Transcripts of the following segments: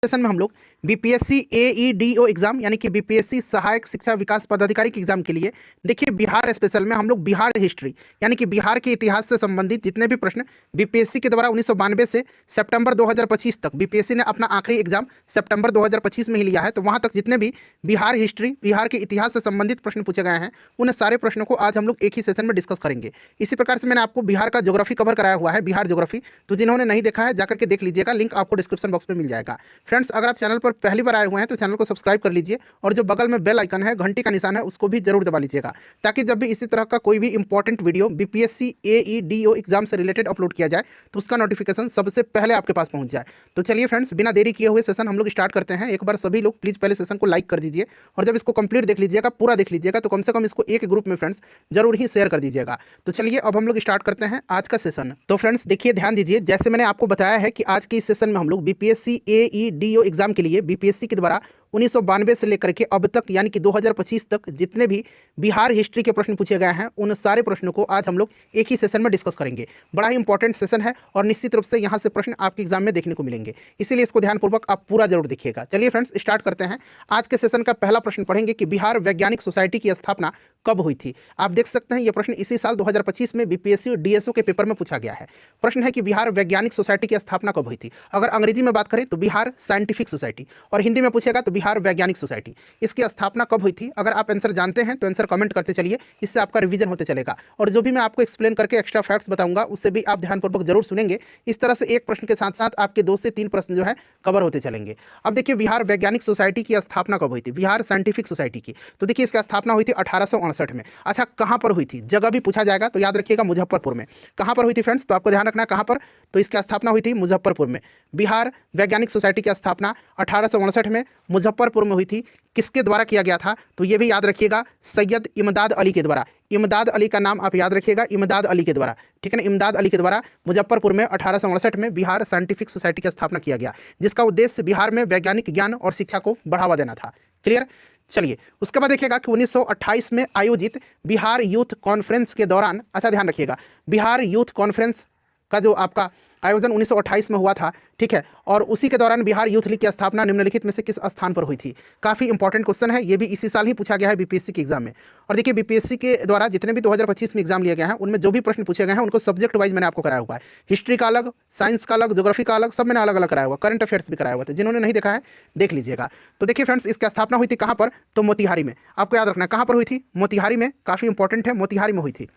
Session में हम लोग बीपीएससी एईडीओ एग्जाम यानी कि बीपीएससी सहायक शिक्षा विकास पदाधिकारी के एग्जाम के लिए देखिए बिहार स्पेशल में हम लोग बिहार हिस्ट्री यानी कि बिहार के इतिहास से संबंधित जितने भी प्रश्न बीपीएससी के द्वारा 1992 से सितंबर 2025 तक बीपीएससी ने अपना आखिरी एग्जाम सितंबर 2025 में ही लिया है, तो वहां तक जितने भी बिहार हिस्ट्री बिहार के इतिहास से संबंधित प्रश्न पूछे गए हैं उन सारे प्रश्नों को आज हम लोग एक ही सेशन में डिस्कस करेंगे। इसी प्रकार से मैंने आपको बिहार का ज्योग्राफी कवर कराया हुआ है, बिहार ज्योग्राफी, तो जिन्होंने नहीं देखा है जाकर के देख लीजिएगा, लिंक आपको डिस्क्रिप्शन बॉक्स में मिल जाएगा। फ्रेंड्स, अगर आप चैनल पर पहली बार आए हुए हैं तो चैनल को सब्सक्राइब कर लीजिए और जो बगल में बेल आइकन है, घंटी का निशान है, उसको भी जरूर दबा लीजिएगा ताकि जब भी इसी तरह का कोई भी इंपॉर्टेंट वीडियो बीपीएससी एईडीओ एग्जाम से रिलेटेड अपलोड किया जाए तो उसका नोटिफिकेशन सबसे पहले आपके पास पहुंच जाए। तो चलिए फ्रेंड्स, बिना देरी किए हुए सेशन हम लोग स्टार्ट करते हैं। एक बार सभी लोग प्लीज़ पहले सेशन को लाइक कर दीजिए और जब इसको कंप्लीट देख लीजिएगा, पूरा देख लीजिएगा, तो कम से कम इसको एक ग्रुप में फ्रेंड्स जरूर ही शेयर कर दीजिएगा। तो चलिए अब हम लोग स्टार्ट करते हैं आज का सेशन। तो फ्रेंड्स देखिए, ध्यान दीजिए, जैसे मैंने आपको बताया है कि आज के इस सेशन में हम लोग बीपीएससी एईडीओ एग्जाम के लिए बीपीएससी के द्वारा 1992 से लेकर के अब तक यानी कि 2025 तक जितने भी बिहार हिस्ट्री के प्रश्न पूछे गए हैं उन सारे प्रश्नों को आज हम लोग एक ही सेशन में डिस्कस करेंगे। बड़ा ही इंपॉर्टेंट सेशन है और निश्चित रूप से यहाँ से प्रश्न आपके एग्जाम में देखने को मिलेंगे, इसीलिए इसको ध्यानपूर्वक आप पूरा जरूर देखिएगा। चलिए फ्रेंड्स स्टार्ट करते हैं। आज के सेशन का पहला प्रश्न पढ़ेंगे कि बिहार वैज्ञानिक सोसाइटी की स्थापना कब हुई थी। आप देख सकते हैं ये प्रश्न इसी साल 2025 में बीपीएससी डीएसओ के पेपर में पूछा गया है। प्रश्न है कि बिहार वैज्ञानिक सोसाइटी की स्थापना कब हुई थी। अगर अंग्रेजी में बात करें तो बिहार साइंटिफिक सोसाइटी और हिंदी में पूछेगा तो बिहार वैज्ञानिक सोसाइटी। इसकी स्थापना कब हुई थी? अगर आप आंसर जानते हैं तो आंसर कमेंट करते चलिए, इससे आपका रिवीजन होते चलेगा और जो भी मैं आपको एक्सप्लेन करके एक्स्ट्रा फैक्ट्स बताऊंगा उससे भी आप ध्यानपूर्वक जरूर सुनेंगे। इस तरह से एक प्रश्न के साथ साथ आपके 2 से 3 प्रश्न जो है कवर होते चलेंगे। अब देखिए, बिहार वैज्ञानिक सोसाइटी की स्थापना कब हुई थी, बिहार साइंटिफिक सोसाइटी की, तो देखिए इसकी स्थापना हुई थी 1868 में। अच्छा, कहाँ पर हुई थी? जगह भी पूछा जाएगा तो याद रखिएगा मुजफ्फरपुर में। कहाँ पर हुई थी फ्रेंड्स? तो आपको ध्यान रखना है कहाँ पर, तो इसकी स्थापना हुई थी मुजफ्फरपुर में। बिहार वैज्ञानिक सोसाइटी की स्थापना 1868 में मुजफ्फरपुर में हुई थी। किसके द्वारा किया गया था? तो ये भी याद रखिएगा, सैयद इमदाद अली के द्वारा। इमदाद अली का नाम आप याद रखिएगा, इमदाद अली के द्वारा, ठीक है ना, इमदाद अली के द्वारा मुजफ्फरपुर में 1868 में बिहार साइंटिफिक सोसाइटी की स्थापना किया गया, जिसका उद्देश्य बिहार में वैज्ञानिक ज्ञान और शिक्षा को बढ़ावा देना था। क्लियर? चलिए उसके बाद देखिएगा कि 1928 में आयोजित बिहार यूथ कॉन्फ्रेंस के दौरान, अच्छा ध्यान रखिएगा, बिहार यूथ कॉन्फ्रेंस का जो आपका आयोजन 1928 में हुआ था, ठीक है, और उसी के दौरान बिहार यूथ लीग की स्थापना निम्नलिखित में से किस स्थान पर हुई थी? काफ़ी इंपॉर्टेंट क्वेश्चन है, ये भी इसी साल ही पूछा गया है बीपीएससी के एग्जाम में। और देखिए बीपीएससी के द्वारा जितने भी 2025 में एग्जाम लिए गए हैं उनमें जो भी प्रश्न पूछे गए हैं उनको सब्जेक्ट वाइज मैंने आपको कराया हुआ है। हिस्ट्री का अलग, साइंस का अलग, ज्योग्राफी का अलग, सब मैंने अलग अलग कराया हुआ, करंट अफेयर्स भी कराया हुआ था। जिन्होंने नहीं देखा है देख लीजिएगा। तो देखिए फ्रेंड्स, इसकी स्थापना हुई थी कहाँ पर? तो मोतिहारी में। आपको याद रखना है कहाँ पर हुई थी, मोतिहारी में। काफ़ी इंपॉर्टेंट है, मोतिहारी में हुई थी,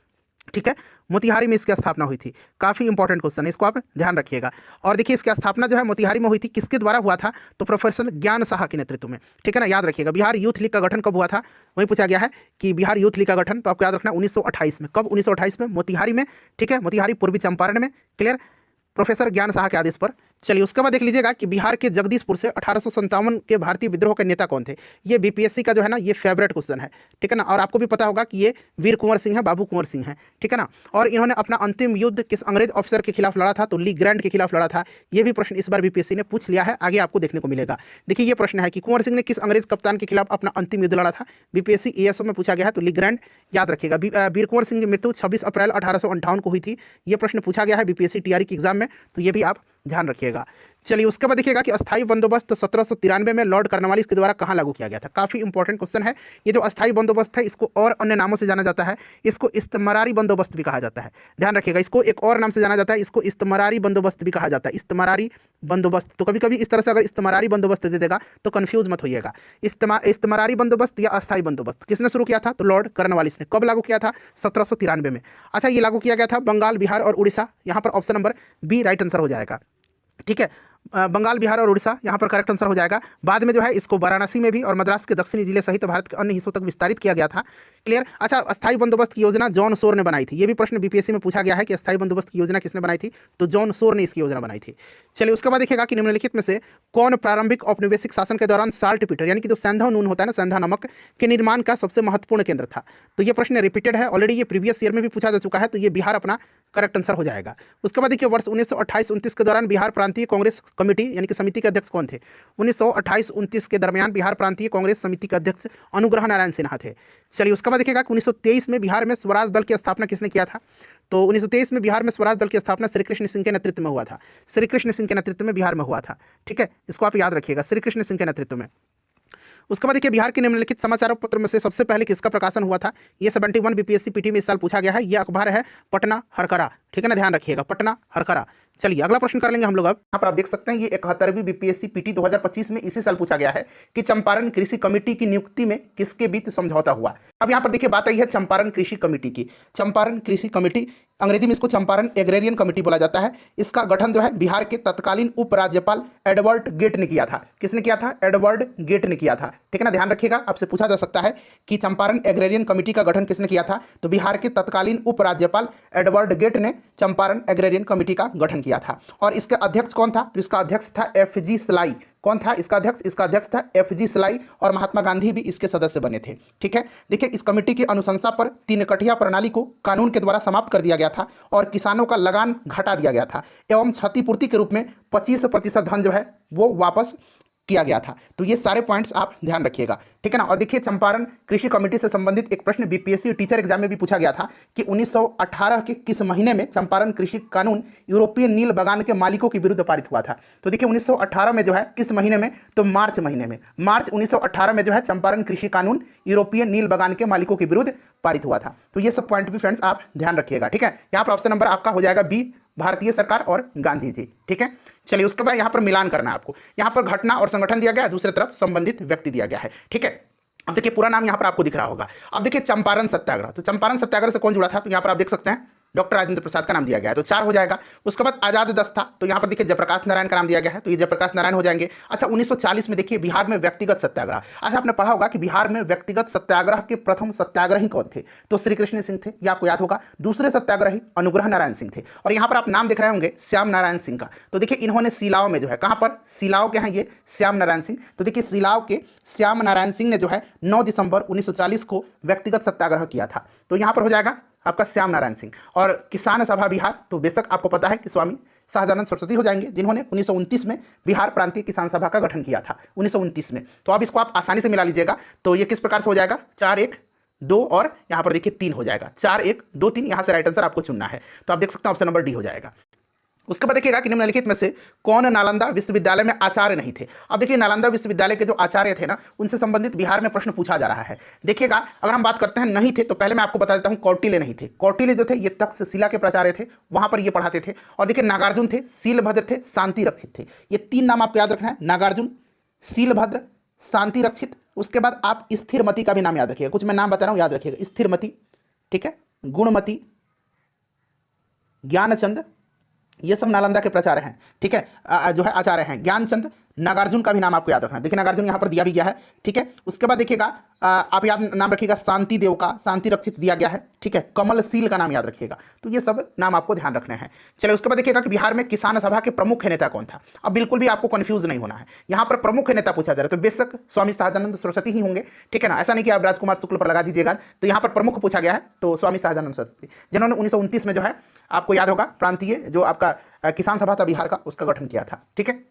ठीक है, मोतिहारी में इसकी स्थापना हुई थी। काफ़ी इंपॉर्टेंट क्वेश्चन है, इसको आप ध्यान रखिएगा। और देखिए इसकी स्थापना जो है मोतिहारी में हुई थी, किसके द्वारा हुआ था? तो प्रोफेसर ज्ञान साहा के नेतृत्व में, ठीक है ना, याद रखिएगा। बिहार यूथ लीग का गठन कब हुआ था? वही पूछा गया है कि बिहार यूथ लीग का गठन, तो आपको याद रखना 1928 में। कब? 1928 में, मोतिहारी में, ठीक है, मोतिहारी पूर्वी चंपारण में। क्लियर? प्रोफेसर ज्ञान साहा के आदेश पर। चलिए उसके बाद देख लीजिएगा कि बिहार के जगदीशपुर से 1857 के भारतीय विद्रोह के नेता कौन थे। ये बीपीएससी का जो है ना ये फेवरेट क्वेश्चन है, ठीक है ना, और आपको भी पता होगा कि ये वीर कुंवर सिंह है, बाबू कुंवर सिंह है, ठीक है ना। और इन्होंने अपना अंतिम युद्ध किस अंग्रेज ऑफिसर के खिलाफ लड़ा था? तो ली ग्रैंड के खिलाफ लड़ा था। ये भी प्रश्न इस बार बीपीएससी ने पूछ लिया है, आगे आपको देखने को मिलेगा। देखिए ये प्रश्न है कि कुंवर सिंह ने किस अंग्रेज कप्तान के खिलाफ अपना अंतिम युद्ध लड़ा था? बीपीएससी एएसओ में पूछा गया है, तो ली ग्रैंड याद रखिएगा। वीर कुंवर सिंह की मृत्यु 26 अप्रैल 1858 को हुई थी। ये प्रश्न पूछा गया है बीपीएससी टीआरई के एग्जाम में, तो ये भी आप ध्यान रखिएगा। चलिए उसके बाद देखिएगा कि अस्थायी बंदोबस्त 1793 में लॉर्ड कॉर्नवालिस के द्वारा कहाँ लागू किया गया था। काफ़ी इंपॉर्टेंट क्वेश्चन है। ये जो अस्थायी बंदोबस्त है इसको और अन्य नामों से जाना जाता है, इसको इस्तमरारी बंदोबस्त भी कहा जाता है। ध्यान रखिएगा, इसको एक और नाम से जाना जाता है, इसको इस्तमरारी बंदोबस्त भी कहा जाता है, इस्तमरारी बंदोबस्त। तो कभी कभी इस तरह से अगर इस्तमरारी बंदोबस्त दे देगा तो कन्फ्यूज मत होइएगा। इस्तमरारी बंदोबस्त या अस्थायी बंदोबस्त किसने शुरू किया था? तो लॉर्ड कॉर्नवालिस ने। कब लागू किया था? 1793 में। अच्छा, ये लागू किया गया था बंगाल, बिहार और उड़ीसा। यहाँ पर option number B right answer हो जाएगा, ठीक है, बंगाल, बिहार और उड़ीसा यहाँ पर करेक्ट आंसर हो जाएगा। बाद में जो है इसको वाराणसी में भी और मद्रास के दक्षिणी जिले सहित भारत के अन्य हिस्सों तक विस्तारित किया गया था। क्लियर? अच्छा, अस्थायी बंदोबस्त की योजना जॉन सोर ने बनाई थी। ये भी प्रश्न बीपीएससी में पूछा गया है कि अस्थायी बंदोबस्त की योजना किसने बनाई थी? तो जॉन सोर ने इसकी योजना बनाई थी। चलिए उसके बाद देखिएगा कि निम्नलिखित में से कौन प्रारंभिक औपनिवेशिक शासन के दौरान साल्ट पीटर यानी कि जो सेंधा नून होता है ना, सेंधा नमक के निर्माण का सबसे महत्वपूर्ण केंद्र था? तो ये प्रश्न रिपीटेड है ऑलरेडी, ये प्रीवियस ईयर में भी पूछा जा चुका है, तो ये बिहार अपना करेक्ट आंसर हो जाएगा। उसके बाद देखिए वर्ष 1928-29 के दौरान बिहार प्रांतीय कांग्रेस कमेटी यानी कि समिति के अध्यक्ष कौन थे? 1928-29 के दरमियान बिहार प्रांतीय कांग्रेस समिति के अध्यक्ष अनुग्रह नारायण सिन्हा थे। चलिए उसके बाद देखिएगा कि 1923 में बिहार में स्वराज दल की स्थापना किसने किया था? तो 1923 में बिहार में स्वराज दल की स्थापना श्री कृष्ण सिंह के नेतृत्व में हुआ था। श्री कृष्ण सिंह के नेतृत्व में बिहार में हुआ था। ठीक है, इसको आप याद रखिएगा, श्री कृष्ण सिंह के नेतृत्व में। उसके बाद देखिए बिहार के निम्नलिखित समाचार पत्र में से सबसे पहले किसका प्रकाशन हुआ था? ये 71 बीपीएससी पीटी में इस साल पूछा गया है। ये अखबार है पटना हरकरा। ठीक है ना, ध्यान रखिएगा, पटना हरकरा। चलिए अगला प्रश्न कर लेंगे हम लोग। अब यहाँ पर आप देख सकते हैं ये 71वीं बीपीएससी पीटी 2025 में इसी साल पूछा गया है कि चंपारण कृषि कमेटी की नियुक्ति में किसके बीच समझौता हुआ। अब यहाँ पर देखिए बात आई है चंपारण कृषि कमेटी की। चंपारण कृषि कमेटी, अंग्रेजी में इसको चंपारण एग्रेरियन कमेटी बोला जाता है। इसका गठन जो है बिहार के तत्कालीन उपराज्यपाल एडवर्ड गेट ने किया था। किसने किया था? एडवर्ड गेट ने किया था। ठीक है ना, ध्यान रखिएगा, आपसे पूछा जा सकता है कि चंपारण एग्रेरियन कमेटी का गठन किसने किया था? तो बिहार के तत्कालीन उपराज्यपाल एडवर्ड गेट ने चंपारण एग्रेरियन कमेटी का गठन किया था। और इसके अध्यक्ष कौन था? तो इसका अध्यक्ष था FG सलाई। कौन था इसका अध्यक्ष? इसका अध्यक्ष था FG सलाई और महात्मा गांधी भी इसके सदस्य बने थे। ठीक है, देखिए इस कमेटी की अनुशंसा पर तीन कठिया प्रणाली को कानून के द्वारा समाप्त कर दिया गया था और किसानों का लगान घटा दिया गया था एवं क्षतिपूर्ति के रूप में 25% धन जो है वो वापस किया गया था। तो ये सारे पॉइंट्स आप ध्यान रखिएगा। ठीक है ना। और देखिए चंपारण कृषि कमेटी से संबंधित एक प्रश्न बीपीएससी टीचर एग्जाम में भी पूछा गया था कि 1918 के किस महीने में चंपारण कृषि कानून यूरोपीय नील बागान के मालिकों के विरुद्ध पारित हुआ था। तो देखिए 1918 में जो है किस महीने में? तो मार्च महीने में। मार्च 1918 में जो है चंपारण कृषि कानून यूरोपीय नील बागान के मालिकों के विरुद्ध पारित हुआ था। तो ये सब पॉइंट भी फ्रेंड्स आप ध्यान रखिएगा। ठीक है, यहाँ पर ऑप्शन नंबर आपका हो जाएगा बी, भारतीय सरकार और गांधी जी। ठीक है, चलिए उसके बाद यहाँ पर मिलान करना है आपको। यहाँ पर घटना और संगठन दिया गया है, दूसरी तरफ संबंधित व्यक्ति दिया गया है। ठीक है, अब देखिए पूरा नाम यहाँ पर आपको दिख रहा होगा। अब देखिए चंपारण सत्याग्रह, तो चंपारण सत्याग्रह से कौन जुड़ा था? तो यहाँ पर आप देख सकते हैं डॉक्टर राजेंद्र प्रसाद का नाम दिया गया है, तो 4 हो जाएगा। उसके बाद आजाद दस्ता, तो यहाँ पर देखिए जयप्रकाश नारायण का नाम दिया गया है, तो ये जयप्रकाश नारायण हो जाएंगे। अच्छा 1940 में देखिए बिहार में व्यक्तिगत सत्याग्रह। अच्छा आपने पढ़ा होगा कि बिहार में व्यक्तिगत सत्याग्रह के प्रथम सत्याग्रही कौन थे? तो श्री कृष्ण सिंह थे, ये आपको याद होगा। दूसरे सत्याग्रही अनुग्रह नारायण सिंह थे। और यहाँ पर आप नाम देख रहे होंगे श्याम नारायण सिंह का। तो देखिए इन्होंने सिलाव में जो है, कहाँ पर? सिलाव के हैं ये श्याम नारायण सिंह। तो देखिए सिलाव के श्याम नारायण सिंह ने जो है 9 दिसंबर 1940 को व्यक्तिगत सत्याग्रह किया था। तो यहाँ पर हो जाएगा आपका श्याम नारायण सिंह। और किसान सभा बिहार, तो बेशक आपको पता है कि स्वामी सहजानंद सरस्वती हो जाएंगे, जिन्होंने 1929 में बिहार प्रांतीय किसान सभा का गठन किया था 1929 में। तो अब इसको आप आसानी से मिला लीजिएगा। तो ये किस प्रकार से हो जाएगा? 4, 1, 2 और यहाँ पर देखिए 3 हो जाएगा। 4, 1, 2, 3 यहाँ से राइट आंसर आपको चुनना है। तो आप देख सकते हैं ऑप्शन नंबर डी हो जाएगा। उसके बाद देखिएगा कि निम्नलिखित में से कौन नालंदा विश्वविद्यालय में आचार्य नहीं थे। अब देखिए नालंदा विश्वविद्यालय के जो आचार्य थे ना, उनसे संबंधित बिहार में प्रश्न पूछा जा रहा है। देखिएगा अगर हम बात करते हैं नहीं थे, तो पहले मैं आपको बता देता हूं कौटिल्य नहीं थे। कौटिल्य जो थे ये तक्षशिला के प्राचार्य थे, वहां पर ये पढ़ाते थे। और देखिए नागार्जुन थे, शीलभद्र थे, शांति रक्षित थे। ये 3 नाम आपको याद रखना है, नागार्जुन, शीलभद्र, शांति रक्षित। उसके बाद आप स्थिरमती का भी नाम याद रखिएगा। कुछ मैं नाम बता रहा हूँ, याद रखिएगा। स्थिरमती, ठीक है, गुणमती, ज्ञानचंद, ये सब नालंदा के प्राचार्य हैं। ठीक है, जो है आचार्य हैं। ज्ञानचंद, नागार्जुन का भी नाम आपको याद रखना है। देखिए नागार्जुन यहाँ पर दिया भी गया है। ठीक है, उसके बाद देखिएगा आप याद नाम रखिएगा शांति देव का, शांति रक्षित दिया गया है। ठीक है, कमलशील का नाम याद रखिएगा। तो ये सब नाम आपको ध्यान रखने हैं। चलिए उसके बाद देखिएगा कि बिहार में किसान सभा के प्रमुख नेता कौन था। अब बिल्कुल भी आपको कंफ्यूज नहीं होना है, यहाँ पर प्रमुख नेता पूछा जा रहा है, तो बेशक स्वामी सहजानंद सरस्वती ही होंगे। ठीक है ना, ऐसा नहीं कि आप राजकुमार शुक्ल पर लगा दीजिएगा। तो यहाँ पर प्रमुख पूछा गया है, तो स्वामी सहजानंद सरस्वती, जिन्होंने 1929 में जो है आपको याद होगा प्रांतीय जो आपका किसान सभा था बिहार का, उसका गठन किया था। ठीक है,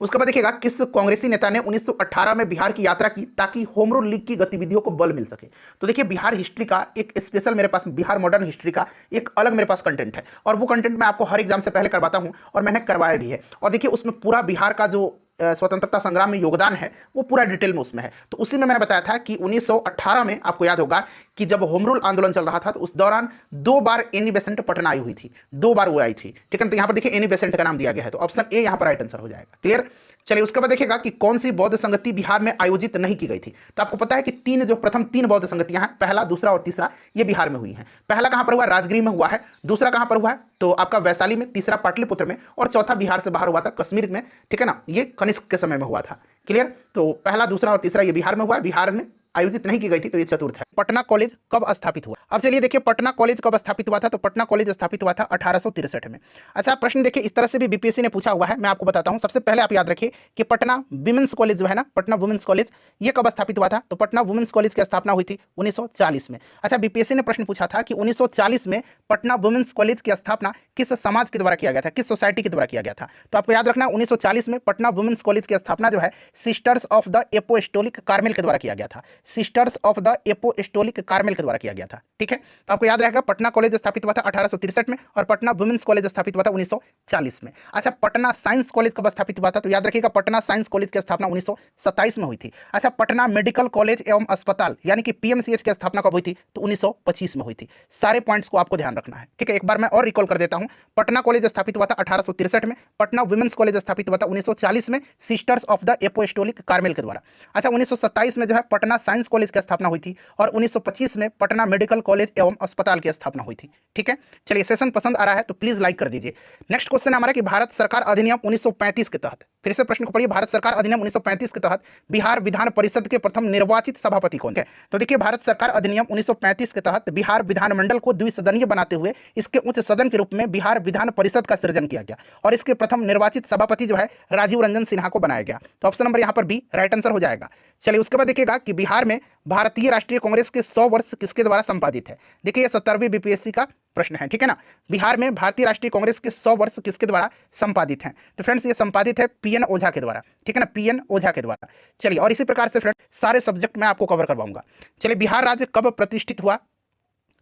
उसके बाद देखिएगा किस कांग्रेसी नेता ने 1918 में बिहार की यात्रा की ताकि होम रूल लीग की गतिविधियों को बल मिल सके। तो देखिए बिहार हिस्ट्री का एक स्पेशल मेरे पास, बिहार मॉडर्न हिस्ट्री का एक अलग मेरे पास कंटेंट है, और वो कंटेंट मैं आपको हर एग्जाम से पहले करवाता हूं और मैंने करवाया भी है। और देखिए उसमें पूरा बिहार का जो स्वतंत्रता संग्राम में योगदान है वो पूरा डिटेल में उसमें है। तो उसी में मैंने बताया था कि 1918 में आपको याद होगा कि जब होम रूल आंदोलन चल रहा था, तो उस दौरान 2 बार एनी बेसेंट पटना आई हुई थी, 2 बार वो आई थी। ठीक है, तो यहाँ पर देखिए एनी बेसेंट का नाम दिया गया है, तो ऑप्शन ए यहाँ पर राइट आंसर हो जाएगा। क्लियर। चलिए उसके बाद देखिएगा कि कौन सी बौद्ध संगति बिहार में आयोजित नहीं की गई थी। तो आपको पता है कि प्रथम 3 बौद्ध संगतियां हैं, पहला, दूसरा और तीसरा, ये बिहार में हुई हैं। पहला कहां पर हुआ? राजगीर में हुआ है। दूसरा कहां पर हुआ है? तो आपका वैशाली में, तीसरा पाटलिपुत्र में, और चौथा बिहार से बाहर हुआ था कश्मीर में। ठीक है ना, ये कनिष्क के समय में हुआ था। क्लियर। तो पहला, दूसरा और तीसरा ये बिहार में हुआ है, बिहार में आयोजित नहीं की गई थी, तो ये चतुर्थ है। पटना कॉलेज कब स्थापित हुआ? अब चलिए देखिए पटना कॉलेज कब स्थापित हुआ था। तो पटना कॉलेज स्थापित हुआ था 1863 में। अच्छा प्रश्न देखिए इस तरह से भी बीपीएससी ने पूछा हुआ है, मैं आपको बताता हूं। सबसे पहले आप याद रखिए कि पटना वुमेन्स कॉलेज जो है ना, पटना वुमेन्स कॉलेज, ये कब स्थापित हुआ था? तो पटना वुमेन्स कॉलेज की स्थापना हुई थी 1940 में। अच्छा बीपीएससी ने प्रश्न पूछा था कि 1940 में पटना वुमेन्स कॉलेज की स्थापना किस समाज के द्वारा किया गया था, किस सोसाइटी के द्वारा किया गया था? तो आपको याद रखना 1940 में पटना वुमेन्स कॉलेज की स्थापना जो है sisters of the apostolic Carmel के द्वारा किया गया था। Sisters of the apostolic Carmel के द्वारा किया गया था। ठीक है, तो आपको याद रहेगा पटना कॉलेज स्थापित हुआ था 1863 में और पटना वुमेन्स कॉलेज स्थापित हुआ था 1940 में। अच्छा, पटना साइंस कॉलेज कब स्थापित हुआ था? तो याद रखिएगा पटना साइंस कॉलेज की स्थापना 1927 में हुई थी। अच्छा, पटना मेडिकल कॉलेज एवं अस्पताल यानी कि पीएमसीएच की स्थापना कब हुई थी? तो 1925 में हुई थी। सारे पॉइंट्स को आपको ध्यान रखना है। ठीक है, एक बार मैं और रिकॉल कर देता हूं। पटना कॉलेज स्थापित हुआ था 1863 में, पटना वुमेन्स कॉलेज स्थापित हुआ था 1940 में sisters of the apostolic Carmel के द्वारा। अच्छा, 1927 में जो है पटना साइंस कॉलेज की स्थापना हुई थी और 1925 में पटना मेडिकल कॉलेज एवं अस्पताल की स्थापना हुई थी। ठीक है, चलिए सेशन पसंद आ रहा है तो प्लीज लाइक कर दीजिए। नेक्स्ट क्वेश्चन हमारा कि भारत सरकार अधिनियम 1935 के तहत, फिर से प्रश्न को पढ़िए, भारत सरकार अधिनियम 1935 के तहत बिहार विधान परिषद के प्रथम निर्वाचित सभापति कौन थे? तो देखिए भारत सरकार अधिनियम 1935 के तहत बिहार विधानमंडल को द्विसदनीय बनाते हुए इसके उच्च सदन के रूप में बिहार विधान परिषद का सृजन किया गया और इसके प्रथम निर्वाचित सभापति जो है राजीव रंजन सिन्हा को बनाया गया। तो ऑप्शन नंबर यहाँ पर बी राइट आंसर हो जाएगा। चलिए उसके बाद देखिएगा कि बिहार में भारतीय राष्ट्रीय कांग्रेस के 100 वर्ष किसके द्वारा संपादित है? देखिए ये 17वीं बीपीएससी का प्रश्न है। ठीक है ना, बिहार में भारतीय राष्ट्रीय कांग्रेस के 100 वर्ष किसके द्वारा संपादित हैं? तो फ्रेंड्स ये संपादित है पीएन ओझा के द्वारा। ठीक है ना, पीएन ओझा के द्वारा। चलिए और इसी प्रकार से फ्रेंड सारे सब्जेक्ट मैं आपको कवर करवाऊंगा। चलिए बिहार राज्य कब प्रतिष्ठित हुआ?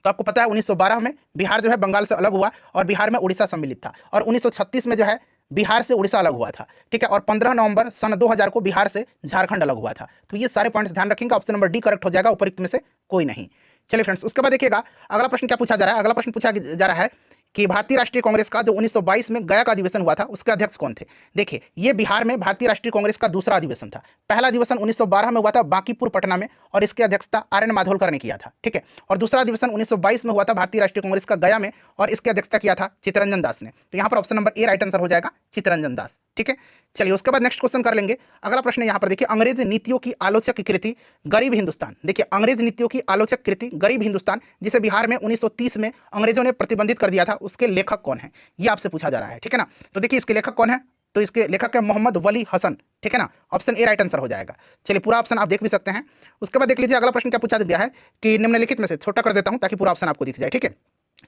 तो आपको पता है 1912 में बिहार जो है बंगाल से अलग हुआ और बिहार में उड़ीसा सम्मिलित था और 1936 में जो है बिहार से उड़ीसा अलग हुआ था। ठीक है, और 15 नवंबर सन 2000 को बिहार से झारखंड अलग हुआ था। तो ये सारे पॉइंट्स ध्यान रखेंगे, ऑप्शन नंबर डी करेक्ट हो जाएगा, उपयुक्त में से कोई नहीं। चलिए फ्रेंड्स उसके बाद देखिएगा अगला प्रश्न क्या पूछा जा रहा है। अगला प्रश्न पूछा जा रहा है कि भारतीय राष्ट्रीय कांग्रेस का जो 1922 में गया का अधिवेशन हुआ था उसके अध्यक्ष कौन थे? देखिए ये बिहार में भारतीय राष्ट्रीय कांग्रेस का दूसरा अधिवेशन था। पहला अधिवेशन 1912 में हुआ था बांकीपुर पटना में और इसकी अध्यक्षता आर.एन. माधोलकर ने किया था। ठीक है, और दूसरा अधिवेशन 1922 में हुआ था भारतीय राष्ट्रीय कांग्रेस का गया में और इसकी अध्यक्षता किया था चित्तरंजन दास ने। तो यहाँ पर option number A right answer हो जाएगा, चित्तरंजन दास। ठीक है, चलिए उसके बाद नेक्स्ट क्वेश्चन कर लेंगे। अगला प्रश्न यहाँ पर देखिए, अंग्रेज नीतियों की आलोचक कृति गरीब हिंदुस्तान। देखिए अंग्रेज नीतियों की आलोचक कृति गरीब हिंदुस्तान जिसे बिहार में 1930 में अंग्रेजों ने प्रतिबंधित कर दिया था, उसके लेखक कौन है? ये आपसे पूछा जा रहा है। ठीक है ना, तो देखिए इसके लेखक कौन है? तो इसके लेखक है मोहम्मद वली हसन। ठीक है ना, ऑप्शन ए राइट आंसर हो जाएगा। चलिए पूरा ऑप्शन आप देख भी सकते हैं। उसके बाद देख लीजिए अगला प्रश्न क्या पूछा गया है कि निम्नलिखित में से, छोटा कर देता हूं ताकि पूरा ऑप्शन आपको दिख जाए। ठीक है,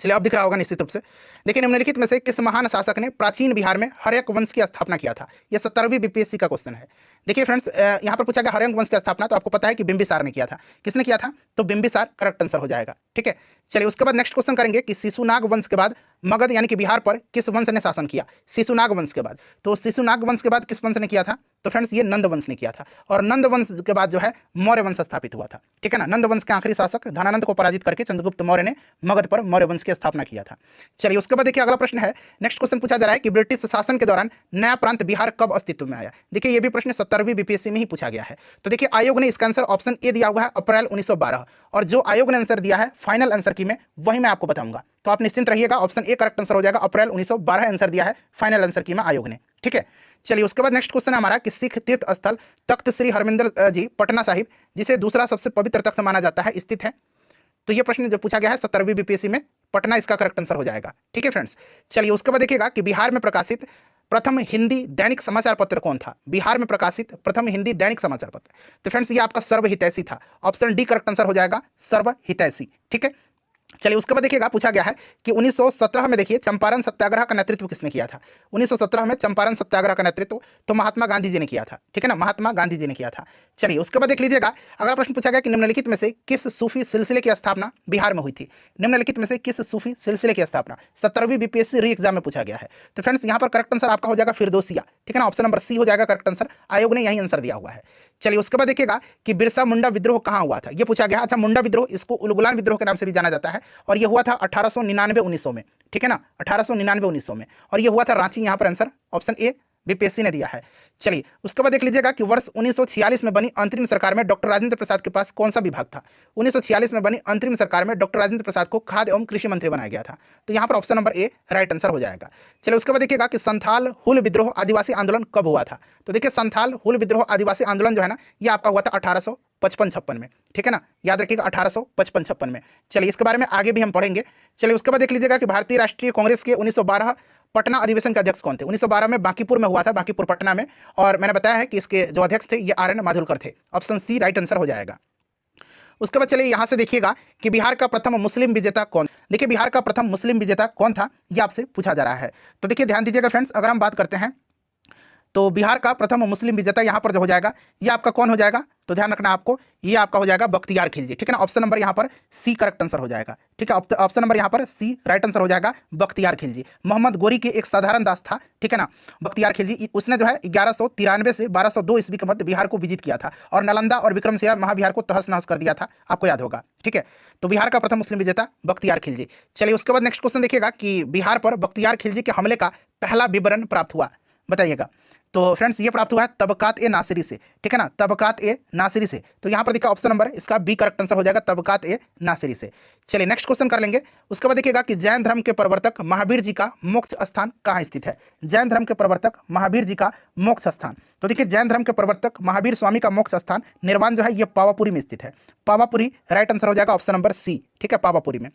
चलिए अब दिख रहा होगा निश्चित रूप से। देखिए निम्नलिखित में से किस महान शासक ने प्राचीन बिहार में हर्यक वंश की स्थापना किया था? यह 17वीं बीपीएससी का क्वेश्चन है। देखिए फ्रेंड्स यहाँ पर पूछा गया हर्यक वंश की स्थापना, तो आपको पता है कि बिंबिसार ने किया था। किसने किया था? तो बिंबिसार करेक्ट आंसर हो जाएगा। ठीक है, चलिए उसके बाद नेक्स्ट क्वेश्चन करेंगे कि शिशुनाग वंश के बाद मगध यानी कि बिहार पर किस वंश ने शासन किया? शिशुनाग वंश के बाद, तो शिशुनाग वंश के बाद किस वंश ने किया था? तो फ्रेंड्स ये नंद वंश ने किया था और नंद वंश के बाद जो है मौर्य वंश स्थापित हुआ था। ठीक है ना, नंद वंश के आखिरी शासक धनानंद को पराजित करके चंद्रगुप्त मौर्य ने मगध पर मौर्य वंश की स्थापना किया था। चलिए उसके बाद देखिए अगला प्रश्न है, नेक्स्ट क्वेश्चन पूछा जा रहा है कि ब्रिटिश शासन के दौरान नया प्रांत बिहार कब अस्तित्व में आया? देखिए ये भी प्रश्न 17वीं बीपीएससी में ही पूछा गया है। तो देखिए आयोग ने इसका आंसर ऑप्शन ए दिया हुआ है अप्रैल 1912 और जो आयोग ने आंसर दिया है फाइनल आंसर की में वही मैं आपको बताऊंगा। तो आप निश्चिंत रहिएगा, ऑप्शन ए करेक्ट आंसर हो जाएगा, अप्रैल 1912 आंसर दिया है फाइनल आंसर की में आयोग ने। ठीक है, चलिए उसके बाद नेक्स्ट क्वेश्चन है हमारा कि सिख तीर्थ स्थल तख्त श्री हरमिंदर जी पटना साहिब जिसे दूसरा सबसे पवित्र तख्त माना जाता है स्थित है? तो ये प्रश्न जो पूछा गया है 17वीं बीपीएससी में, पटना इसका करेक्ट आंसर हो जाएगा। ठीक है फ्रेंड्स, चलिए उसके बाद देखिएगा कि बिहार में प्रकाशित प्रथम हिंदी दैनिक समाचार पत्र कौन था? बिहार में प्रकाशित प्रथम हिंदी दैनिक समाचार पत्र, तो फ्रेंड्स ये आपका सर्व हितैषी था। ऑप्शन डी करेक्ट आंसर हो जाएगा, सर्व हितैषी। ठीक है, चलिए उसके बाद देखिएगा पूछा गया है कि 1917 में देखिए चंपारण सत्याग्रह का नेतृत्व किसने किया था? 1917 में चंपारण सत्याग्रह का नेतृत्व तो महात्मा गांधी जी ने किया था। ठीक है ना, महात्मा गांधी जी ने किया था। चलिए उसके बाद देख लीजिएगा अगला प्रश्न पूछा गया कि निम्नलिखित में से किस सूफी सिलसिले की स्थापना बिहार में हुई थी? निम्नलिखित में से किस सूफी सिलसिले की स्थापना 17वीं बीपीएससी री एग्जाम में पूछा गया है। तो फ्रेंड्स यहाँ पर करेक्ट आंसर आपका हो जाएगा फिरदौसिया। ठीक है ना, ऑप्शन नंबर सी हो जाएगा करेक्ट आंसर, आयोग ने यही आंसर दिया हुआ है। चलिए उसके बाद देखिएगा कि बिरसा मुंडा विद्रोह कहाँ हुआ था? ये पूछा गया। अच्छा, मुंडा विद्रोह इसको उलगुलान विद्रोह के नाम से भी जाना जाता है और ये हुआ था 1899-1900 में। ठीक है ना, 1899-1900 में, और ये हुआ था रांची। यहाँ पर आंसर ऑप्शन ए बीपीएससी ने दिया है। चलिए उसके बाद देख लीजिएगा कि वर्ष 1946 में बनी अंतरिम सरकार में डॉक्टर राजेंद्र प्रसाद के पास कौन सा विभाग था? 1946 में बनी अंतरिम सरकार में डॉक्टर राजेंद्र प्रसाद को खाद्य एवं कृषि मंत्री बनाया गया था। तो यहाँ पर option number A right answer हो जाएगा। चलिए उसके बाद देखिएगा कि संथाल हुल विद्रोह आदिवासी आंदोलन कब हुआ था? तो देखिए संथाल हुल विद्रोह आदिवासी आंदोलन जो है ना ये आपका हुआ था 1855-56 में। ठीक है ना, याद रखिएगा 1855-56 में। चलिए इसके बारे में आगे भी हम पढ़ेंगे। चलिए उसके बाद देख लीजिएगा कि भारतीय राष्ट्रीय कांग्रेस के 1912 पटना अधिवेशन के अध्यक्ष कौन थे? 1912 में बांकीपुर में हुआ था, बांकीपुर पटना में, और मैंने बताया है कि इसके जो अध्यक्ष थे ये आर.एन. माधोलकर थे। ऑप्शन सी राइट आंसर हो जाएगा। उसके बाद चलिए यहाँ से देखिएगा कि बिहार का प्रथम मुस्लिम विजेता कौन? देखिए बिहार का प्रथम मुस्लिम विजेता कौन था ये आपसे पूछा जा रहा है। तो देखिए ध्यान दीजिएगा फ्रेंड्स, अगर हम बात करते हैं तो बिहार का प्रथम मुस्लिम विजेता यहाँ पर जो हो जाएगा, ये आपका कौन हो जाएगा, तो ध्यान रखना आपको, ये आपका हो जाएगा बख्तियार खिलजी, ठीक है ना। ऑप्शन नंबर यहाँ पर सी करेक्ट आंसर हो जाएगा, ठीक है। ऑप्शन नंबर यहाँ पर सी राइट आंसर हो जाएगा, बख्तियार खिलजी। मोहम्मद गोरी के एक साधारण दास था, ठीक है ना, बख्तियार खिलजी। उसने जो है 1193 से 1202 ईस्वी के मध्य बिहार को विजिट किया था और नालंदा और विक्रमशिला महाबिहार को तहस नहस कर दिया था, आपको याद होगा, ठीक है। तो बिहार का प्रथम मुस्लिम विजेता बख्तियार खिलजी। चलिए उसके बाद नेक्स्ट क्वेश्चन देखिएगा कि बिहार पर बख्तियार खिलजी के हमले का पहला विवरण प्राप्त हुआ, बताइएगा। तो फ्रेंड्स ये प्राप्त हुआ है तबकात ए नासिरी से, ठीक है ना, तबकात ए नासिरी से। तो यहाँ पर देखिए ऑप्शन नंबर इसका बी करेक्ट आंसर हो जाएगा, तबकात ए नासिरी से। चलिए नेक्स्ट क्वेश्चन कर लेंगे। उसके बाद देखिएगा कि जैन धर्म के प्रवर्तक महावीर जी का मोक्ष स्थान कहाँ स्थित है। जैन धर्म के प्रवर्तक महावीर जी का मोक्ष स्थान, तो देखिए जैन धर्म के प्रवर्तक महावीर स्वामी का मोक्ष स्थान निर्वाण जो है ये पावापुरी में स्थित है। पावापुरी राइट आंसर हो जाएगा, ऑप्शन नंबर सी, ठीक है, पावापुरी में,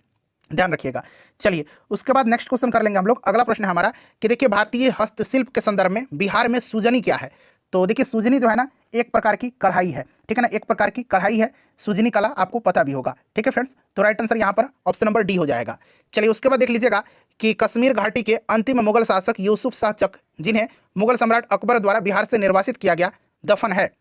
ध्यान रखिएगा। चलिए उसके बाद नेक्स्ट क्वेश्चन कर लेंगे हम लोग। अगला प्रश्न है हमारा कि देखिए भारतीय हस्तशिल्प के संदर्भ में बिहार में सुजनी क्या है। तो देखिए सुजनी जो है ना एक प्रकार की कढ़ाई है, ठीक है ना, एक प्रकार की कढ़ाई है, सुजनी कला आपको पता भी होगा, ठीक है फ्रेंड्स। तो राइट आंसर यहाँ पर ऑप्शन नंबर डी हो जाएगा। चलिए उसके बाद देख लीजिएगा कि कश्मीर घाटी के अंतिम मुगल शासक यूसुफ शाह चक, जिन्हें मुगल सम्राट अकबर द्वारा बिहार से निर्वासित किया गया, दफन है।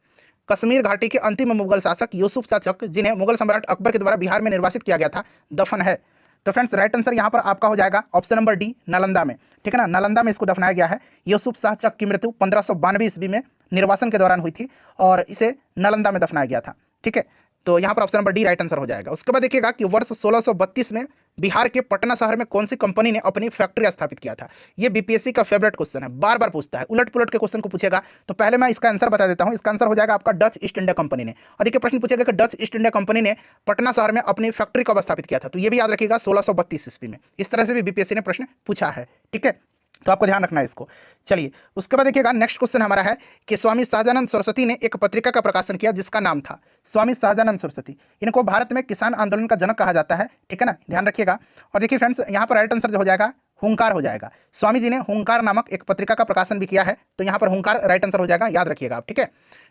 कश्मीर घाटी के अंतिम मुगल शासक यूसुफ शाह चक, जिन्हें मुगल सम्राट अकबर के द्वारा बिहार में निर्वासित किया गया था, दफन है। तो फ्रेंड्स राइट आंसर यहाँ पर आपका हो जाएगा ऑप्शन नंबर डी, नालंदा में, ठीक है ना, नालंदा में इसको दफनाया गया है। यूसुफ शाह चक की मृत्यु 1592 ईस्वी में निर्वासन के दौरान हुई थी और इसे नालंदा में दफनाया गया था, ठीक है। तो यहाँ पर option number D right answer हो जाएगा। उसके बाद देखिएगा कि वर्ष 1632 में बिहार के पटना शहर में कौन सी कंपनी ने अपनी फैक्ट्री स्थापित किया था। ये बीपीएससी का फेवरेट क्वेश्चन है, बार बार पूछता है, उलट पुलट के क्वेश्चन को पूछेगा। तो पहले मैं इसका आंसर बता देता हूँ। इसका आंसर हो जाएगा आपका डच ईस्ट इंडिया कंपनी ने। और देखिए प्रश्न पूछेगा कि डच ईस्ट इंडिया कंपनी ने पटना शहर में अपनी फैक्ट्री कब स्थापित किया था। तो ये भी याद रखिएगा 1632 ईस्वी में। इस तरह से भी बीपीएससी ने प्रश्न पूछा है, ठीक है, तो आपको ध्यान रखना है इसको। चलिए उसके बाद देखिएगा नेक्स्ट क्वेश्चन हमारा है कि स्वामी सहजानंद सरस्वती ने एक पत्रिका का प्रकाशन किया जिसका नाम था, स्वामी सहजानंद सरस्वती, इनको भारत में किसान आंदोलन का जनक कहा जाता है, ठीक है ना, ध्यान रखिएगा। और देखिए फ्रेंड्स यहाँ पर राइट आंसर जो हो जाएगा हुंकार हो जाएगा। स्वामी जी ने हुंकार नामक एक पत्रिका का प्रकाशन भी किया है, तो यहाँ पर हुंकार राइट आंसर हो जाएगा, याद रखिएगा आप, ठीक है।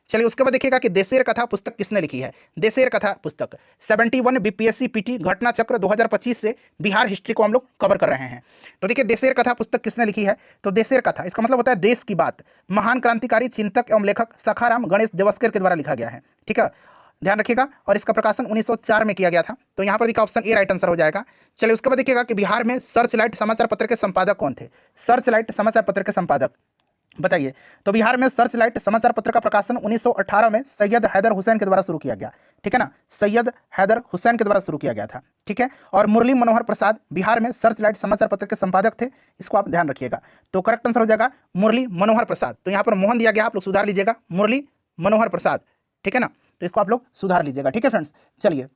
चलिए उसके बाद देखिएगा कि देशेर कथा पुस्तक किसने लिखी है। देशेर कथा पुस्तक 71 बीपीएससी पीटी घटना चक्र 2025 से बिहार हिस्ट्री को हम लोग कवर कर रहे हैं। तो देखिए देशेर कथा पुस्तक किसने लिखी है। तो देशेर कथा इसका मतलब होता है देश की बात। महान क्रांतिकारी चिंतक एवं लेखक सखाराम गणेश देवस्कर के द्वारा लिखा गया है, ठीक है, ध्यान रखिएगा। और इसका प्रकाशन 1904 में किया गया था। तो यहाँ पर देखिए ऑप्शन ए राइट आंसर हो जाएगा। चलिए उसके बाद देखिएगा कि बिहार में सर्च लाइट समाचार पत्र के संपादक कौन थे। सर्च लाइट समाचार पत्र के संपादक बताइए। तो बिहार में सर्च लाइट समाचार पत्र का प्रकाशन 1918 में सैयद हैदर हुसैन के द्वारा शुरू किया गया, ठीक है ना, सैयद हैदर हुसैन के द्वारा शुरू किया गया था, ठीक है। और मुरली मनोहर प्रसाद बिहार में सर्च लाइट समाचार पत्र के संपादक थे, इसको आप ध्यान रखिएगा। तो करेक्ट आंसर हो जाएगा मुरली मनोहर प्रसाद। तो यहाँ पर मोहन दिया गया, आप लोग सुधार लीजिएगा, मुरली मनोहर प्रसाद, ठीक है ना, तो इसको आप लोग सुधार लीजिएगा, ठीक है फ्रेंड्स। चलिए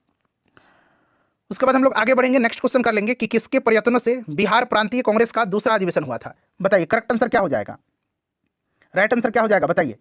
उसके बाद हम लोग आगे बढ़ेंगे, नेक्स्ट क्वेश्चन कर लेंगे कि किसके प्रयत्नों से बिहार प्रांतीय कांग्रेस का दूसरा अधिवेशन हुआ था। बताइए करेक्ट आंसर क्या हो जाएगा, राइट आंसर क्या हो जाएगा बताइए।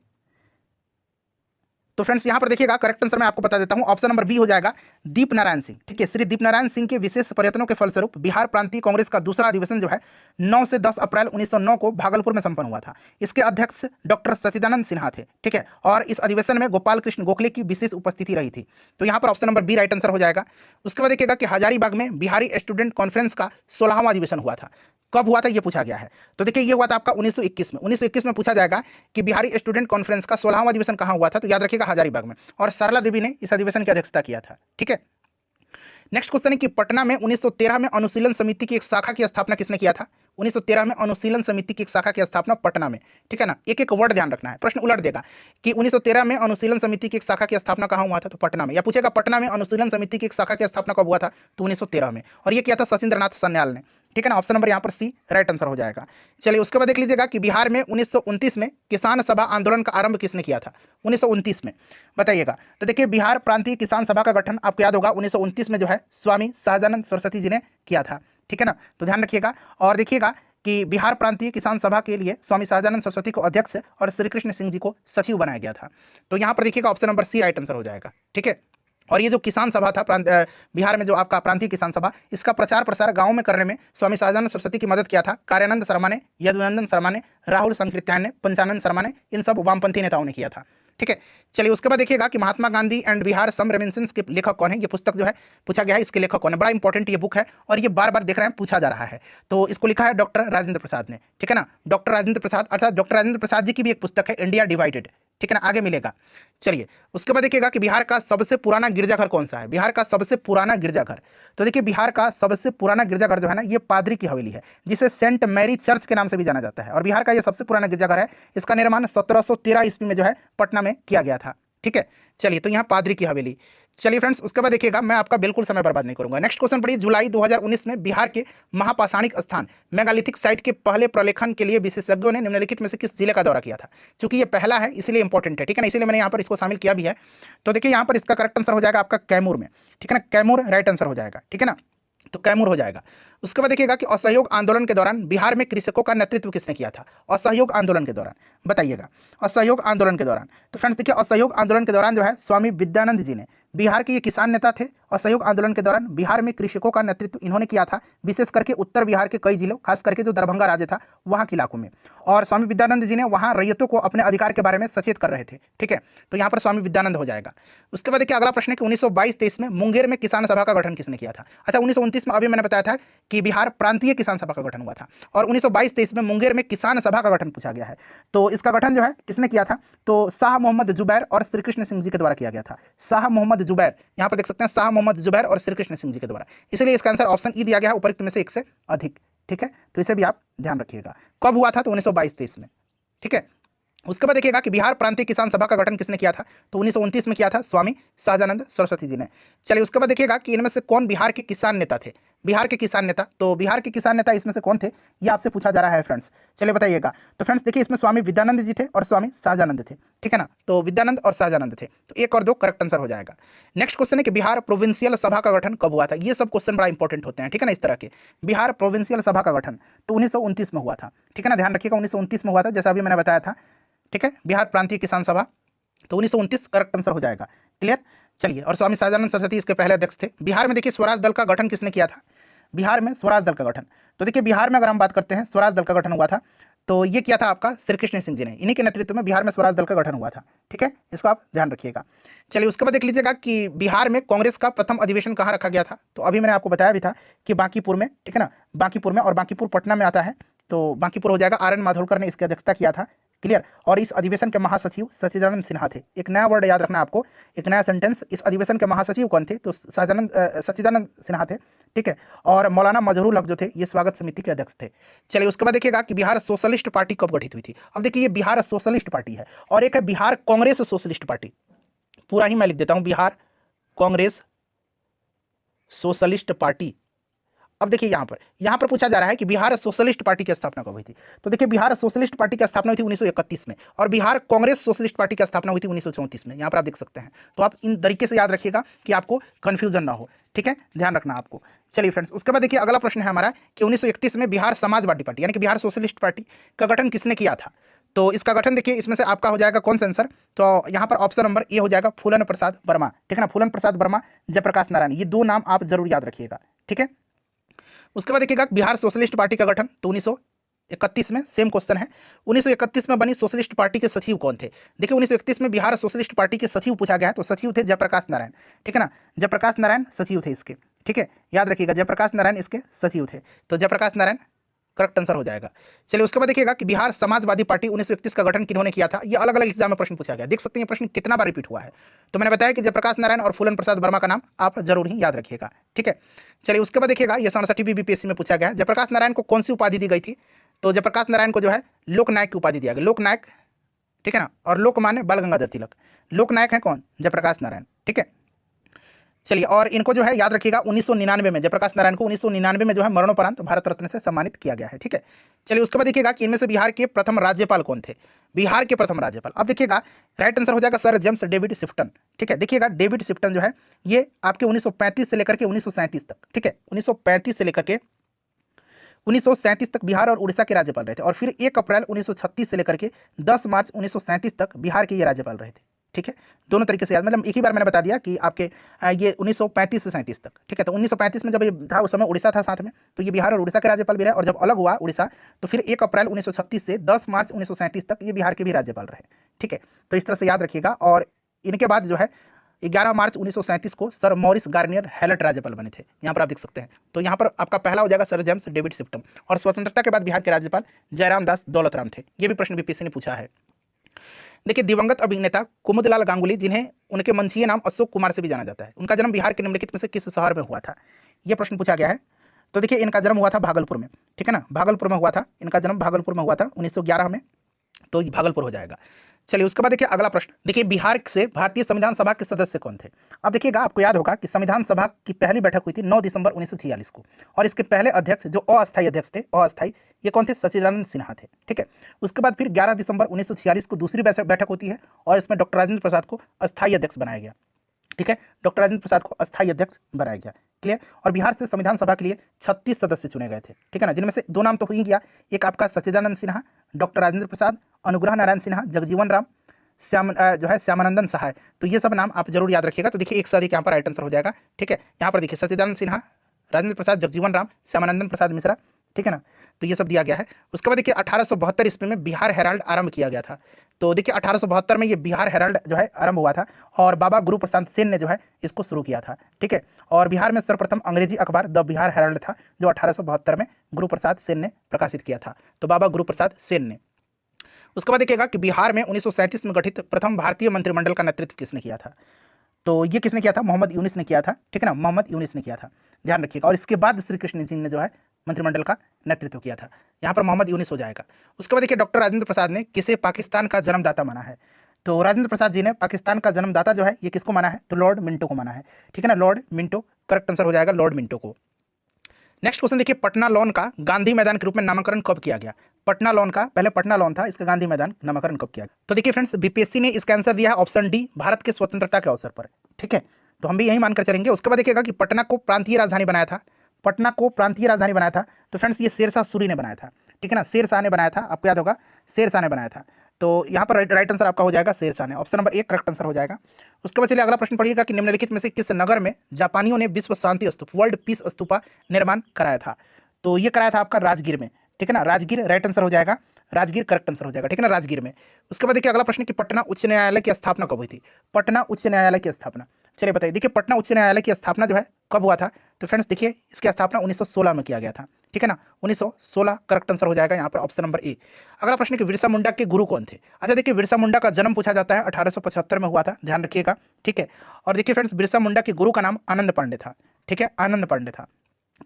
तो फ्रेंड्स यहाँ पर देखिएगा करेक्ट आंसर मैं आपको बता देता हूँ, ऑप्शन नंबर बी हो जाएगा दीप नारायण सिंह, ठीक है। श्री दीप नारायण सिंह के विशेष प्रयत्नों के फलस्वरूप बिहार प्रांतीय कांग्रेस का दूसरा अधिवेशन जो है 9 से 10 अप्रैल 1909 को भागलपुर में संपन्न हुआ था। इसके अध्यक्ष डॉक्टर सचिदानंद सिन्हा थे, ठीक है। और इस अधिवेशन में गोपाल कृष्ण गोखले की विशेष उपस्थिति रही थी। तो यहाँ पर option number B right answer हो जाएगा। उसके बाद देखिएगा कि हजारीबाग में बिहारी स्टूडेंट कॉन्फ्रेंस का 16वां अधिवेशन हुआ था। कब हुआ था ये पूछा गया है। तो देखिए ये हुआ था आपका 1921 में। 1921 में पूछा जाएगा कि बिहारी स्टूडेंट कॉन्फ्रेंस का 16वां अधिवेशन कहाँ हुआ था। तो याद रखिएगा हजारीबाग में, और सरला देवी ने इस अधिवेशन की अध्यक्षता किया था, ठीक है। नेक्स्ट क्वेश्चन है कि पटना में 1913 में अनुशीलन समिति की एक शाखा की स्थापना किसने किया था। 1913 में अनुशीलन समिति की एक शाखा की स्थापना पटना में, ठीक है ना। एक एक वर्ड ध्यान रखना है, प्रश्न उलट देगा कि 1913 में अनुशीलन समिति की एक शाखा की स्थापना कहाँ हुआ था। तो पटना में, या पूछेगा पटना में अनुशीलन समिति की एक शाखा की स्थापना कब हुआ था। तो 1913 में, और ये किया था सचिंद्रनाथ सन्याल ने, ठीक है ना। ऑप्शन नंबर यहाँ पर सी राइट आंसर हो जाएगा। चलिए उसके बाद देख लीजिएगा कि बिहार में 1929 में किसान सभा आंदोलन का आरंभ किसने किया था। 1929 में बताइएगा। तो देखिए बिहार प्रांतीय किसान सभा का गठन आपको याद होगा 1929 में जो है स्वामी सहजानंद सरस्वती जी ने किया था, ठीक है ना। तो ध्यान रखिएगा। और देखिएगा कि बिहार प्रांतीय किसान सभा के लिए स्वामी सहजानंद सरस्वती को अध्यक्ष और श्री कृष्ण सिंह जी को सचिव बनाया गया था। तो यहाँ पर देखिएगा option number C right answer हो जाएगा, ठीक है। और ये जो किसान सभा था बिहार में जो आपका प्रांतीय किसान सभा, इसका प्रचार प्रसार गांव में करने में स्वामी सहजानंद सरस्वती की मदद किया था। कार्यानंद शर्मा ने, यदुनंदन शर्मा ने, राहुल संकृत्यायन ने, पंचानंद शर्मा ने, इन सब वामपंथी नेताओं ने किया था, ठीक है। चलिए उसके बाद देखिएगा कि Mahatma Gandhi and Bihar some reminiscence के लेखक कौन है। ये पुस्तक जो है पूछा गया है, इसके लेखक कौन है। बड़ा इंपॉर्टेंट ये बुक है और ये बार बार देख रहे हैं पूछा जा रहा है। तो इसको लिखा है डॉक्टर राजेंद्र प्रसाद ने, ठीक है ना। डॉक्टर राजेंद्र प्रसाद, अर्थात डॉक्टर राजेंद्र प्रसाद जी की भी एक पुस्तक है इंडिया डिवाइडेड, ठीक है ना, आगे मिलेगा। चलिए उसके बाद देखिएगा कि बिहार का सबसे पुराना गिरजाघर कौन सा है। बिहार का सबसे पुराना गिरजाघर, तो देखिए बिहार का सबसे पुराना गिरजाघर जो है ना, ये पादरी की हवेली है, जिसे सेंट मैरी चर्च के नाम से भी जाना जाता है। और बिहार का ये सबसे पुराना गिरजाघर है। इसका निर्माण 1713 ईस्वी में जो है पटना में किया गया था, ठीक है। चलिए तो यहाँ पादरी की हवेली। चलिए फ्रेंड्स उसके बाद देखिएगा, मैं आपका बिल्कुल समय बर्बाद नहीं करूंगा। नेक्स्ट क्वेश्चन पढ़िए, जुलाई 2019 में बिहार के महापाषाणिक स्थान मेगालिथिक साइट के पहले प्रलेखन के लिए विशेषज्ञों ने निम्नलिखित में से किस जिले का दौरा किया था। क्योंकि ये पहला है इसलिए इंपॉर्टेंट है, ठीक है ना, इसीलिए मैंने यहाँ पर इसको शामिल किया भी है। तो देखिए यहाँ पर इसका करेक्ट आंसर हो जाएगा आपका कैमूर में, ठीक है ना, कैमूर राइट आंसर हो जाएगा, ठीक है ना, तो कैमूर हो जाएगा। उसके बाद देखिएगा कि असहयोग आंदोलन के दौरान बिहार में कृषकों का नेतृत्व किसने किया था। असहयोग आंदोलन के दौरान बताइएगा, असहयोग आंदोलन के दौरान। तो फ्रेंड्स देखिए असहयोग आंदोलन के दौरान जो है स्वामी विद्यानंद जी ने, बिहार के ये किसान नेता थे। असहयोग आंदोलन के दौरान बिहार में कृषकों का नेतृत्व इन्होंने किया था, विशेष करके उत्तर बिहार के कई जिलों, खास करके जो दरभंगा राज्य था वहाँ के इलाकों में। और स्वामी विद्यानंद जी ने वहाँ रैयतों को अपने अधिकार के बारे में सचेत कर रहे थे, ठीक है। तो यहाँ पर स्वामी विद्यानंद हो जाएगा। उसके बाद देखिए अगला प्रश्न है कि 1922-23 में मुंगेर में किसान सभा का गठन किसने किया था। अच्छा 1929 में अभी मैंने बताया था कि बिहार प्रांतीय किसान सभा का गठन हुआ था, और 1922-23 में मुंगेर में किसान सभा का गठन पूछा गया है। तो इसका गठन जो है किसने किया था, तो शाह मोहम्मद जुबैर और श्री कृष्ण सिंह जी के द्वारा किया गया था। शाह मोहम्मद जुबैर, यहाँ पर देख सकते हैं शाह मोहम्मद जुबैर और श्री कृष्ण सिंह जी के द्वारा, इसलिए इसका आंसर ऑप्शन ई दिया गया है, उपरोक्त में से एक से अधिक, ठीक है। तो इसे भी आप ध्यान रखिएगा। कब हुआ था, तो 1922-23 में, ठीक है। उसके बाद देखिएगा कि बिहार प्रांतीय किसान सभा का गठन किसने किया था, तो 1929 में किया था स्वामी सहजानंद सरस्वती जी ने। चलिए उसके बाद देखिएगा कि इनमें से कौन बिहार के किसान नेता थे। बिहार के किसान नेता, तो बिहार के किसान नेता इसमें से कौन थे, ये आपसे पूछा जा रहा है फ्रेंड्स। चलिए बताइएगा। तो फ्रेंड्स देखिए इसमें स्वामी विद्यानंद जी थे और स्वामी सहजानंद थे, ठीक है ना, तो विद्यानंद और सहजानंद थे। तो 1 और 2 करेक्ट आंसर हो जाएगा। नेक्स्ट क्वेश्चन है कि बिहार प्रोविंशियल सभा का गठन कब हुआ था। ये सब क्वेश्चन बड़ा इंपॉर्टेंट होते हैं, ठीक है ना, इस तरह के। बिहार प्रोविंशियल सभा का गठन तो 1929 में हुआ था, ठीक है ना, ध्यान रखिएगा 1929 में हुआ था, जैसा अभी मैंने बताया था, ठीक है। बिहार प्रांतीय किसान सभा तो 1929 करेक्ट आंसर हो जाएगा, क्लियर। चलिए और स्वामी सहजानंद सरस्वती इसके पहले अध्यक्ष थे। बिहार में देखिए स्वराज दल का गठन किसने किया था। बिहार में स्वराज दल का गठन, तो देखिए बिहार में अगर हम बात करते हैं स्वराज दल का गठन हुआ था, तो ये किया था आपका श्री कृष्ण सिंह जी ने, इन्हीं के नेतृत्व में बिहार में स्वराज दल का गठन हुआ था, ठीक है, इसको आप ध्यान रखिएगा। चलिए उसके बाद देख लीजिएगा कि बिहार में कांग्रेस का प्रथम अधिवेशन कहाँ रखा गया था। तो अभी मैंने आपको बताया भी था कि बांकीपुर में, ठीक है ना, बांकीपुर में, और बांकीपुर पटना में आता है, तो बांकीपुर हो जाएगा। आर.एन. माधोलकर ने इसकी अध्यक्षता किया था, क्लियर। और इस अधिवेशन के महासचिव सच्चिदानंद सिन्हा थे। एक नया वर्ड याद रखना आपको, एक नया सेंटेंस, इस अधिवेशन के महासचिव कौन थे, तो सच्चिदानंद सिन्हा थे, ठीक है। और मौलाना मजहरूल हक जो थे ये स्वागत समिति के अध्यक्ष थे। चलिए उसके बाद देखिएगा कि बिहार सोशलिस्ट पार्टी कब गठित हुई थी। अब देखिए ये बिहार सोशलिस्ट पार्टी है और एक है बिहार कांग्रेस सोशलिस्ट पार्टी। पूरा ही मैं लिख देता हूं, बिहार कांग्रेस सोशलिस्ट पार्टी। अब देखिए यहाँ पर पूछा जा रहा है कि बिहार सोशलिस्ट पार्टी की स्थापना कब हुई थी। तो देखिए बिहार सोशलिस्ट पार्टी की स्थापना हुई थी 1931 में, और बिहार कांग्रेस सोशलिस्ट पार्टी की स्थापना हुई थी 1934 में। यहाँ पर आप देख सकते हैं। तो आप इन तरीके से याद रखिएगा कि आपको कंफ्यूजन ना हो, ठीक है, ध्यान रखना आपको। चलिए फ्रेंड्स उसके बाद देखिए अगला प्रश्न है हमारा कि 1931 में बिहार समाजवादी पार्टी यानी कि बिहार सोशलिस्ट पार्टी का गठन किसने किया था। तो इसका गठन देखिए इसमें से आपका हो जाएगा कौन सा आंसर, तो यहाँ पर ऑप्शन नंबर ए हो जाएगा फूलन प्रसाद वर्मा, ठीक है ना, फूलन प्रसाद वर्मा, जयप्रकाश नारायण, ये 2 नाम आप जरूर याद रखिएगा, ठीक है। उसके बाद देखिएगा बिहार सोशलिस्ट पार्टी का गठन तो 1931 में, सेम क्वेश्चन है। 1931 में बनी सोशलिस्ट पार्टी के सचिव कौन थे। देखिए 1931 में बिहार सोशलिस्ट पार्टी के सचिव पूछा गया है, तो सचिव थे जयप्रकाश नारायण, ठीक है ना, जयप्रकाश नारायण सचिव थे इसके, ठीक है, याद रखिएगा जयप्रकाश नारायण इसके सचिव थे। तो जयप्रकाश नारायण करेक्ट आंसर हो जाएगा। चलिए उसके बाद देखिएगा कि बिहार समाजवादी पार्टी 1931 का गठन किन्होंने किया था। ये अलग अलग एग्जाम में प्रश्न पूछा गया, देख सकते हैं ये प्रश्न कितना बार रिपीट हुआ है। तो मैंने बताया कि जयप्रकाश नारायण और फूलन प्रसाद वर्मा का नाम आप जरूर ही याद रखिएगा, ठीक है। चलिए उसके बाद देखिएगा ये 67वीं बीपीएससी में पूछा गया है, जयप्रकाश नारायण को कौन सी उपाधि दी गई थी। तो जयप्रकाश नारायण को जो है लोकनायक की उपाधि दिया गया, लोकनायक, ठीक है ना, और लोक माने बाल गंगाधर तिलक, लोकनायक है कौन, जयप्रकाश नारायण, ठीक है। चलिए और इनको जो है याद रखिएगा 1999 में, जयप्रकाश नारायण को 1999 में जो है मरणोपरांत भारत रत्न से सम्मानित किया गया है, ठीक है। चलिए उसके बाद देखिएगा कि इनमें से बिहार के प्रथम राज्यपाल कौन थे। बिहार के प्रथम राज्यपाल, अब देखिएगा राइट आंसर हो जाएगा सर जेम्स डेविड शिफ्टन, ठीक है। देखिएगा डेविड शिफ्टन जो है ये आपके 1935 से लेकर के 1937 तक, ठीक है, 1935 से लेकर के 1937 तक बिहार और उड़ीसा के राज्यपाल रहे थे, और फिर 1 अप्रैल 1936 से लेकर के 10 मार्च 1937 तक बिहार के ये राज्यपाल रहे थे, ठीक है, दोनों तरीके से याद, मतलब एक ही बार मैंने बता दिया कि आपके ये 1935 से 37 तक, ठीक है। तो 1935 में जब ये था उस समय उड़ीसा था साथ में, तो ये बिहार और उड़ीसा के राज्यपाल भी रहे, और जब अलग हुआ उड़ीसा तो फिर 1 अप्रैल 1936 से 10 मार्च 1937 तक ये बिहार के भी राज्यपाल रहे, ठीक है। तो इस तरह से याद रखिएगा। और इनके बाद जो है 11 मार्च 1937 को सर मॉरिस गार्नियर हैलेट राज्यपाल बने थे, यहाँ पर आप देख सकते हैं। तो यहाँ पर आपका पहला हो जाएगा सर जेम्स डेविड सिप्टम। और स्वतंत्रता के बाद बिहार के राज्यपाल जयराम दास दौलतराम थे। ये भी प्रश्न बीपीएससी ने पूछा है। देखिए, दिवंगत अभिनेता कुमुदलाल गांगुली, जिन्हें उनके मंचीय नाम अशोक कुमार से भी जाना जाता है, उनका जन्म बिहार के निम्नलिखित में से किस शहर में हुआ था? यह प्रश्न पूछा गया है। तो देखिए, इनका जन्म हुआ था भागलपुर में, ठीक है ना, भागलपुर में हुआ था, इनका जन्म भागलपुर में हुआ था 1911 में, तो ये भागलपुर हो जाएगा। चलिए, उसके बाद देखिए अगला प्रश्न। देखिए, बिहार से भारतीय संविधान सभा के सदस्य कौन थे? अब देखिएगा, आपको याद होगा कि संविधान सभा की पहली बैठक हुई थी 9 दिसंबर 1946 को, और इसके पहले अध्यक्ष जो अस्थायी अध्यक्ष थे, अस्थायी, ये कौन थे? सच्चिदानंद सिन्हा थे, ठीक है। उसके बाद फिर 11 दिसंबर 1946 को दूसरी बैठक होती है, और इसमें डॉक्टर राजेंद्र प्रसाद को अस्थायी अध्यक्ष बनाया गया, ठीक है। डॉक्टर राजेंद्र प्रसाद को अस्थायी अध्यक्ष बनाया गया, क्लियर। और बिहार से संविधान सभा के लिए 36 सदस्य चुने गए थे, ठीक है ना, जिनमें से 2 नाम तो हो ही गया, एक आपका सच्चिदानंद सिन्हा, डॉक्टर राजेंद्र प्रसाद, अनुग्रह नारायण सिन्हा, जगजीवन राम, श्यामानंदन सहाय। तो ये सब नाम आप जरूर याद रखिएगा। तो देखिए, एक से अधिक यहाँ पर राइट आंसर हो जाएगा, ठीक है। यहाँ पर देखिए सच्चिदानंद सिन्हा, राजेंद्र प्रसाद, जगजीवन राम, श्यामानंदन प्रसाद मिश्रा, ठीक है ना। तो ये सब दिया गया है। उसके बाद देखिए 1872 ईस्वी में बिहार हेराल्ड आरंभ किया गया था। तो देखिए 1872 में ये बिहार हेराल्ड जो है आरंभ हुआ था, और बाबा गुरु प्रसाद सेन ने जो है इसको शुरू किया था, ठीक है। और बिहार में सर्वप्रथम अंग्रेजी अखबार द बिहार हेराल्ड था, जो 1872 में गुरु प्रसाद सेन ने प्रकाशित किया था, तो बाबा गुरु प्रसाद सेन ने। उसके बाद देखिएगा कि बिहार में 1937 में गठित प्रथम भारतीय मंत्रिमंडल का नेतृत्व किसने किया था? तो ये किसने किया था? मोहम्मद यूनिस ने किया था, ठीक है ना, मोहम्मद यूनिस ने किया था, ध्यान रखिएगा। और इसके बाद श्री कृष्ण जी ने जो है मंत्रिमंडल का नेतृत्व किया था, यहाँ पर मोहम्मद यूनिस हो जाएगा। उसके बाद देखिए डॉक्टर राजेंद्र प्रसाद ने किसे पाकिस्तान का जन्मदाता माना है? तो राजेंद्र प्रसाद जी ने पाकिस्तान का जन्मदाता जो है ये किसको माना है? तो लॉर्ड मिंटो को माना है, ठीक है ना, लॉर्ड मिंटो, करेक्ट आंसर हो जाएगा लॉर्ड मिंटो को। नेक्स्ट क्वेश्चन देखिए, पटना लॉन का गांधी मैदान के रूप में नामकरण कब किया गया? पटना लॉन का, पहले पटना लॉन था, इसका गांधी मैदान नामकरण कब किया गया? तो देखिए फ्रेंड्स, बीपीएससी ने इसका आंसर दिया है ऑप्शन डी, भारत के स्वतंत्रता के अवसर पर, ठीक है। तो हम भी यही मानकर चलेंगे। उसके बाद देखिएगा कि पटना को प्रांतीय राजधानी बनाया था, पटना को प्रांतीय राजधानी बनाया था, तो फ्रेंड्स ये शेरशाह सूरी ने बनाया था, ठीक है ना, शेरशाह ने बनाया था, आपको याद होगा शेरशाह ने बनाया था। तो यहाँ पर राइट आंसर आपका हो जाएगा शेरशाह ने, ऑप्शन नंबर 1 करेक्ट आंसर हो जाएगा। उसके बाद चलिए अगला प्रश्न पढ़िएगा कि निम्नलिखित में से किस नगर में जापानियों ने विश्व शांति स्तूप, वर्ल्ड पीस स्तूपा निर्माण कराया था? तो ये कराया था आपका राजगीर में, ठीक है ना, राजगीर राइट आंसर हो जाएगा, राजगीर करेक्ट आंसर हो जाएगा, ठीक है ना, राजगीर में। उसके बाद देखिए अगला प्रश्न कि पटना उच्च न्यायालय की स्थापना कब हुई थी? पटना उच्च न्यायालय की स्थापना, चलिए बताइए। देखिए पटना उच्च न्यायालय की स्थापना जो है कब हुआ था? तो फ्रेंड्स देखिए इसकी स्थापना 1916 में किया गया था, ठीक है ना, 1916 करेक्ट आंसर हो जाएगा यहाँ पर, ऑप्शन नंबर ए। अगला प्रश्न कि बिरसा मुंडा के गुरु कौन थे? अच्छा देखिए, बिरसा मुंडा का जन्म पूछा जाता है 1875 में हुआ था, ध्यान रखिएगा, ठीक है। और देखिए फ्रेंड्स, बिरसा मुंडा के गुरु का नाम आनंद पांडे था, ठीक है, आनंद पांडे था।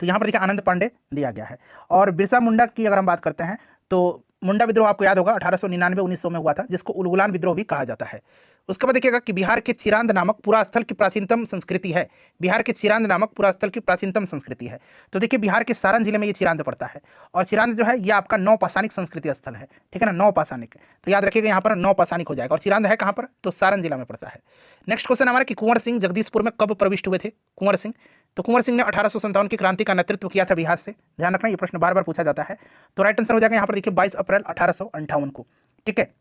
तो यहाँ पर देखिए आनंद पांडे दिया गया है। और बिरसा मुंडा की अगर हम बात करते हैं तो मुंडा विद्रोह आपको याद होगा 1899-1900 में हुआ था, जिसको उलगुलान विद्रोह भी कहा जाता है। उसके बाद देखिएगा कि बिहार के चिरांद नामक पुरास्थल की प्राचीनतम संस्कृति है, बिहार के चिरांद नामक पुरास्थल की प्राचीनतम संस्कृति है। तो देखिए बिहार के सारण जिले में ये चिरांद पड़ता है, और चिरांद जो है ये आपका नौपाषाणिक संस्कृति स्थल है, ठीक है ना, नौपाषाणिक। तो याद रखिएगा यहाँ पर नौपाषाणिक हो जाएगा, और चिरांद है कहाँ पर? तो सारण जिला में पड़ता है। नेक्स्ट क्वेश्चन हमारा कि कुंवर सिंह जगदीशपुर में कब प्रविष्ट हुए थे? कुंवर सिंह, तो कुंवर सिंह ने 1857 की क्रांति का नेतृत्व किया था बिहार से, ध्यान रखना ये प्रश्न बार बार पूछा जाता है। तो राइट आंसर हो जाएगा यहाँ पर देखिए 22 अप्रैल 1858 को, ठीक है।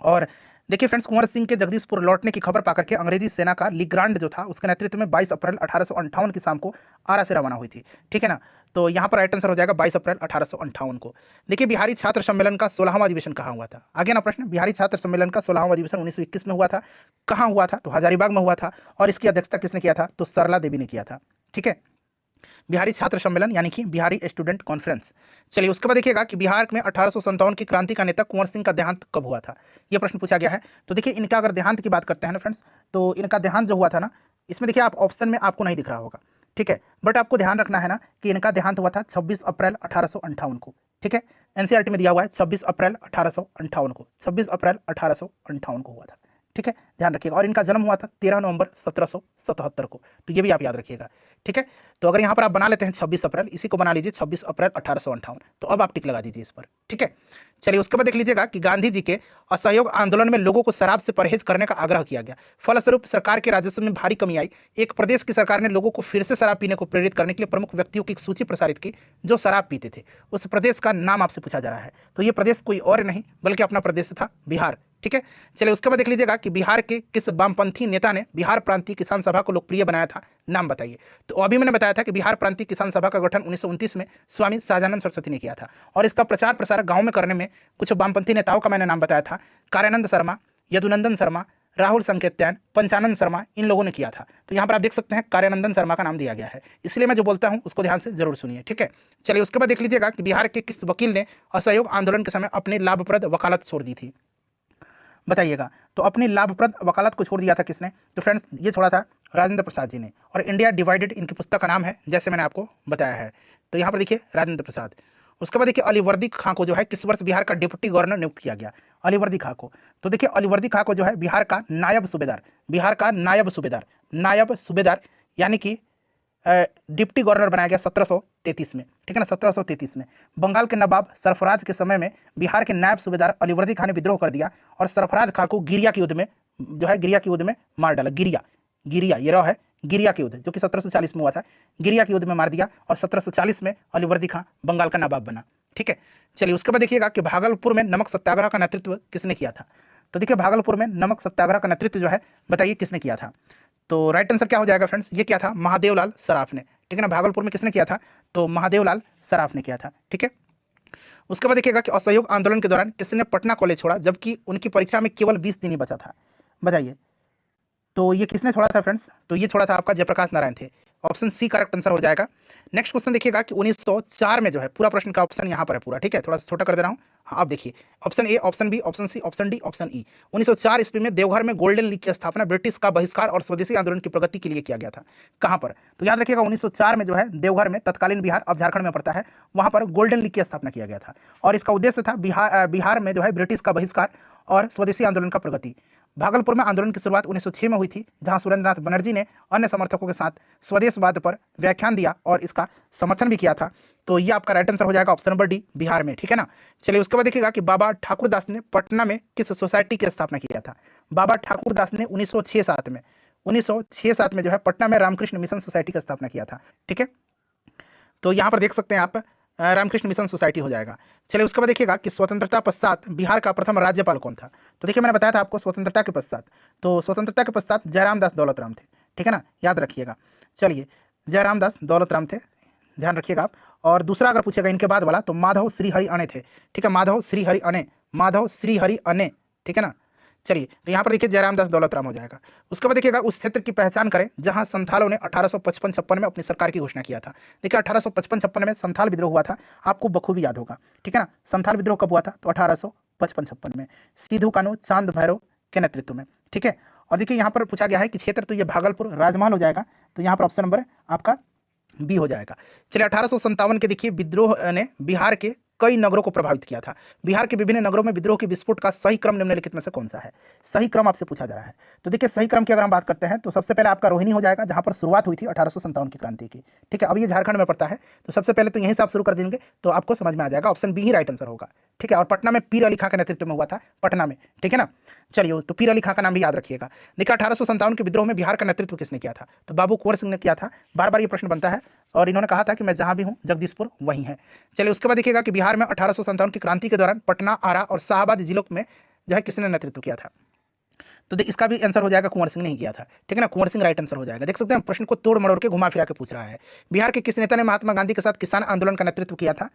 और देखिए फ्रेंड्स, कुंवर सिंह के जगदीशपुर लौटने की खबर पाकर के अंग्रेजी सेना का लिग्रांड जो था उसके नेतृत्व में 22 अप्रैल 1858 की शाम को आरा से रवाना हुई थी, ठीक है ना। तो यहाँ पर राइट आंसर हो जाएगा 22 अप्रैल 1858 को। देखिए बिहारी छात्र सम्मेलन का 16वां अधिवेशन कहाँ हुआ था? आगे ना प्रश्न, बिहारी छात्र सम्मेलन का 16वां अधिवेशन 1921 में हुआ था, कहाँ हुआ था? तो हजारीबाग में हुआ था, और इसकी अध्यक्षता किसने किया था? तो सरला देवी ने किया था, ठीक है, बिहारी छात्र सम्मेलन यानी कि बिहारी स्टूडेंट कॉन्फ्रेंस। चलिए उसके बाद देखिएगा कि बिहार में 1857 की क्रांति का नेता कुंवर सिंह का देहांत कब हुआ था? यह प्रश्न पूछा गया है। तो देखिए इनका अगर देहांत की बात करते हैं ना फ्रेंड्स, तो इनका देहांत जो हुआ था ना, इसमें देखिए आप ऑप्शन में आपको नहीं दिख रहा होगा, ठीक है, बट आपको ध्यान रखना है ना कि इनका देहांत हुआ था 26 अप्रैल 1858 को, ठीक है, एनसीईआरटी में दिया हुआ है 26 अप्रैल 1858 को, 26 अप्रैल 1858 को हुआ था, ठीक है, ध्यान रखिएगा। और इनका जन्म हुआ था 13 नवंबर 1777 को, तो ये भी आप याद रखिएगा। ठीक है। तो अगर यहाँ पर आप बना लेते हैं 26 अप्रैल, इसी को बना लीजिए 26 अप्रैल 1858, तो अब आप टिक लगा दीजिए इस पर, ठीक है। चलिए उसके बाद देख लीजिएगा कि गांधी जी के असहयोग आंदोलन में लोगों को शराब से परहेज करने का आग्रह किया गया, फलस्वरूप सरकार के राजस्व में भारी कमी आई। एक प्रदेश की सरकार ने लोगों को फिर से शराब पीने को प्रेरित करने के लिए प्रमुख व्यक्तियों की एक सूची प्रसारित की जो शराब पीते थे। उस प्रदेश का नाम आपसे पूछा जा रहा है, तो ये प्रदेश कोई और नहीं बल्कि अपना प्रदेश था बिहार, ठीक है। चलिए उसके बाद देख लीजिएगा कि बिहार के किस वामपंथी नेता ने बिहार प्रांतीय किसान सभा को लोकप्रिय बनाया था, नाम बताइए। तो अभी मैंने बताया था कि बिहार प्रांतीय किसान सभा का गठन 1929 में स्वामी सहजानंद सरस्वती ने किया था, और इसका प्रचार प्रसार गांव में करने में कुछ वामपंथी नेताओं का मैंने नाम बताया था, कार्यानंद शर्मा, यदुनंदन शर्मा, राहुल संकेत्यायन, पंचानंद शर्मा, इन लोगों ने किया था। तो यहाँ पर आप देख सकते हैं कार्यानंदन शर्मा का नाम दिया गया है, इसलिए मैं जो बोलता हूँ उसको ध्यान से जरूर सुनिए, ठीक है। चलिए उसके बाद देख लीजिएगा कि बिहार के किस वकील ने असहयोग आंदोलन के समय अपनी लाभप्रद वकालत छोड़ दी थी, बताइएगा। तो अपनी लाभप्रद वकालत को छोड़ दिया था किसने? तो फ्रेंड्स ये छोड़ा था राजेंद्र प्रसाद जी ने, और इंडिया डिवाइडेड इनकी पुस्तक का नाम है, जैसे मैंने आपको बताया है। तो यहाँ पर देखिए राजेंद्र प्रसाद। उसके बाद देखिए अलीवर्दी खां को जो है किस वर्ष बिहार का डिप्टी गवर्नर नियुक्त किया गया? अलीवर्दी खां को, तो देखिए अलीवर्दी खां को जो है बिहार का नायब सूबेदार, बिहार का नायब सूबेदार यानी कि डिप्टी गवर्नर बनाया गया 1733 में, ठीक है ना, 1733 में। बंगाल के नवाब सरफराज के समय में बिहार के नायब सूबेदार अलीवर्दी खां ने विद्रोह कर दिया और सरफराज खां को गिरिया के युद्ध में जो है गिरिया के युद्ध में मार डाला। गिरिया ये रहा है गिरिया के युद्ध, जो कि 1740 में हुआ था। गिरिया के युद्ध में मार दिया और 1740 में अलीवर्दी खां बंगाल का नवाब बना, ठीक है। चलिए उसके बाद देखिएगा कि भागलपुर में नमक सत्याग्रह का नेतृत्व किसने किया था? तो देखिए भागलपुर में नमक सत्याग्रह का नेतृत्व जो है बताइए किसने किया था? तो राइट आंसर क्या हो जाएगा फ्रेंड्स? ये क्या था? महादेवलाल सराफ ने, ठीक है ना। भागलपुर में किसने किया था? तो महादेवलाल सराफ ने किया था, ठीक है। उसके बाद देखिएगा कि असहयोग आंदोलन के दौरान किसने पटना कॉलेज छोड़ा जबकि उनकी परीक्षा में केवल 20 दिन ही बचा था, बताइए। तो ये किसने छोड़ा था फ्रेंड्स? तो ये छोड़ा था आपका जयप्रकाश नारायण थे। ऑप्शन सी करेक्ट आंसर हो जाएगा। नेक्स्ट क्वेश्चन देखिएगा कि 1904 में जो है, पूरा प्रश्न का ऑप्शन यहाँ पर है पूरा, ठीक है, थोड़ा सा छोटा कर दे रहा हूँ। हाँ आप देखिए, option A, option B, option C, option D, option E. 1904 ईस्वी में देवघर में गोल्डन लीग की स्थापना ब्रिटिश का बहिष्कार और स्वदेशी आंदोलन की प्रगति के लिए किया गया था। कहाँ पर? तो याद रखिएगा 1904 में जो है देवघर में, तत्कालीन बिहार अब झारखंड में पड़ता है, वहाँ पर गोल्डन लीग की स्थापना किया गया था, और इसका उद्देश्य था बिहार में जो है ब्रिटिश का बहिष्कार और स्वदेशी आंदोलन का प्रगति। भागलपुर में आंदोलन की शुरुआत 1906 में हुई थी, जहां सुरेंद्रनाथ बनर्जी ने अन्य समर्थकों के साथ स्वदेशवाद पर व्याख्यान दिया और इसका समर्थन भी किया था। तो ये आपका राइट आंसर हो जाएगा ऑप्शन नंबर डी, बिहार में, ठीक है ना। चलिए उसके बाद देखिएगा कि बाबा ठाकुरदास ने पटना में किस सोसाइटी की स्थापना किया था? बाबा ठाकुरदास ने 1906-7 में जो है पटना में रामकृष्ण मिशन सोसाइटी की स्थापना किया था, ठीक है। तो यहाँ पर देख सकते हैं आप रामकृष्ण मिशन सोसाइटी हो जाएगा। चलिए उसके बाद देखिएगा कि स्वतंत्रता पश्चात बिहार का प्रथम राज्यपाल कौन था? तो देखिए मैंने बताया था आपको स्वतंत्रता के पश्चात, तो स्वतंत्रता के पश्चात जयराम दास दौलतराम थे, ठीक है ना, याद रखिएगा। चलिए जयराम दास दौलतराम थे, ध्यान रखिएगा आप। और दूसरा अगर पूछेगा इनके बाद वाला, तो माधव श्रीहरि अणे थे, ठीक है, माधव श्रीहरि अणे, ठीक है ना। चलिए तो यहाँ पर देखिए जयराम दास दौलतराम हो जाएगा। उसके बाद देखिएगा उस क्षेत्र की पहचान करें जहां संथालों ने 1855-56 में अपनी सरकार की घोषणा किया था। देखिए 1855-56 में संथाल विद्रोह हुआ था, आपको बखूबी याद होगा, ठीक है ना। संथाल विद्रोह कब हुआ था? तो 1855-56 में, सिद्धू कान्हू चांद भैरव के नेतृत्व में, ठीक है। और देखिए यहाँ पर पूछा गया है कि क्षेत्र, तो ये भागलपुर राजमहल हो जाएगा, तो यहाँ पर ऑप्शन नंबर आपका बी हो जाएगा। चलिए 1857 के देखिए विद्रोह ने बिहार के कई नगरों को प्रभावित किया था। बिहार के विभिन्न नगरों में विद्रोह के विस्फोट का सही क्रम निम्नलिखित में से कौन सा है? सही क्रम आपसे पूछा जा रहा है। तो देखिए सही क्रम की अगर हम बात करते हैं तो सबसे पहले आपका रोहिणी हो जाएगा, जहां पर शुरुआत हुई थी 1857 की क्रांति की, ठीक है। अब ये झारखंड में पड़ता है, तो सबसे पहले तो यहीं से आप शुरू कर देंगे तो आपको समझ में आ जाएगा, ऑप्शन बी ही राइट आंसर होगा, ठीक है। और पटना में पीर अली खां के नेतृत्व में हुआ था, पटना में, ठीक है ना। चलिए तो पीर अली खां का नाम भी याद रखिएगा। देखिए 1857 के विद्रोह में बिहार का नेतृत्व किसने किया था? तो बाबू कुंवर सिंह ने किया था। बार बार ये प्रश्न बनता है, और इन्होंने कहा था कि मैं जहां भी हूं जगदीशपुर वहीं है। चलिए उसके बाद देखिएगा कि बिहार में 1857 की क्रांति के दौरान पटना, आरा और शाहबाद जिलों में जो है किसने नेतृत्व किया था? तो इसका भी आंसर हो जाएगा कुंवर सिंह ने ही किया था, ठीक है ना, कुंवर सिंह राइट आंसर हो जाएगा। देख सकते हैं प्रश्न को तोड़ मरोड़ के घुमा फिरा के पूछ रहा है। बिहार के किस नेता ने महात्मा गांधी के साथ किसान आंदोलन का नेतृत्व किया था?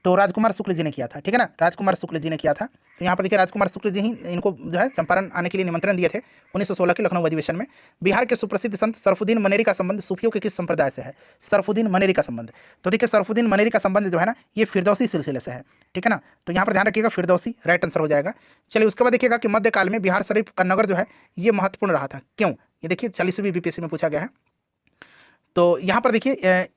तो राजकुमार शुक्ल जी ने किया था, ठीक है ना, राजकुमार शुक्ल जी ने किया था। तो यहाँ पर देखिए राजकुमार शुक्ल जी ही इनको जो है चंपारण आने के लिए निमंत्रण दिए थे 1916 के लखनऊ अधिवेशन में। बिहार के सुप्रसिद्ध संत सरफुद्दीन मनेरी का संबंध सूफियों के किस संप्रदाय से है? सरफुद्दीन मनेरी का संबंध, तो देखिए सरफुद्दीन मनेरी का संबंध जो है ना ये फिरदौसी सिलसिले से है, ठीक है ना। तो यहाँ पर ध्यान रखिएगा फिरदौसी राइट आंसर हो जाएगा। चलिए उसके बाद देखिएगा कि मध्यकाल में बिहार शरीफ का नगर जो है ये महत्वपूर्ण रहा था, क्यों? ये देखिए 40वीं बीपीएससी में पूछा गया है। तो यहाँ पर देखिए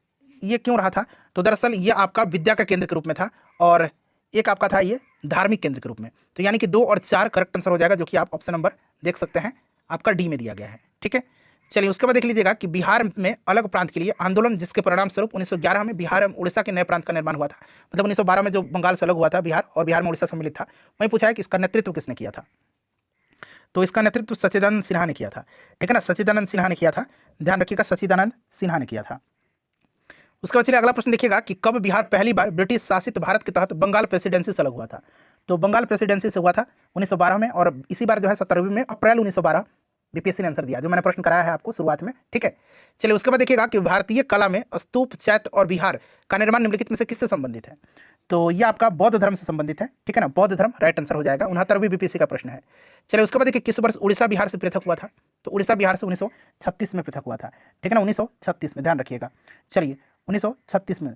ये क्यों रहा था? तो दरअसल ये आपका विद्या का केंद्र के रूप में था, और एक आपका था ये धार्मिक केंद्र के रूप में। तो यानी कि 2 और 4 करेक्ट आंसर हो जाएगा, जो कि आप ऑप्शन नंबर देख सकते हैं आपका डी में दिया गया है, ठीक है। चलिए उसके बाद देख लीजिएगा कि बिहार में अलग प्रांत के लिए आंदोलन जिसके परिणाम स्वरूप 1911 में बिहार में उड़ीसा के नए प्रांत का निर्माण हुआ था। मतलब 1912 में जो बंगाल से अलग हुआ था बिहार और बिहार में उड़ीसा सम्मिलित था, वहीं पूछा है कि इसका नेतृत्व किसने किया था। तो इसका नेतृत्व सच्चिदानंद सिन्हा ने किया था, ठीक है ना, सच्चिदानंद सिन्हा ने किया था, ध्यान रखिएगा, सच्चिदानंद सिन्हा ने किया था। उसके बाद चलिए अगला प्रश्न देखिएगा कि कब बिहार पहली बार ब्रिटिश शासित भारत के तहत बंगाल प्रेसिडेंसी से अलग हुआ था। तो बंगाल प्रेसिडेंसी से हुआ था 1912 में, और इसी बार जो है 17वीं में अप्रैल 1912 बीपीएससी ने आंसर दिया, जो मैंने प्रश्न कराया है आपको शुरुआत में, ठीक है। चलिए उसके बाद देखिएगा कि भारतीय कला में स्तूप, चैत्य और विहार का निर्माण निम्नलिखित में से किससे संबंधित है। तो ये आपका बौद्ध धर्म से संबंधित है, ठीक है ना, बौद्ध धर्म राइट आंसर हो जाएगा। 69वीं बीपीएससी का प्रश्न है। चलिए उसके बाद देखिए किस वर्ष उड़ीसा बिहार से पृथक हुआ था। तो उड़ीसा बिहार से 1936 में पृथक हुआ था, ठीक है ना, 1936 में, ध्यान रखिएगा। चलिए 1936 में।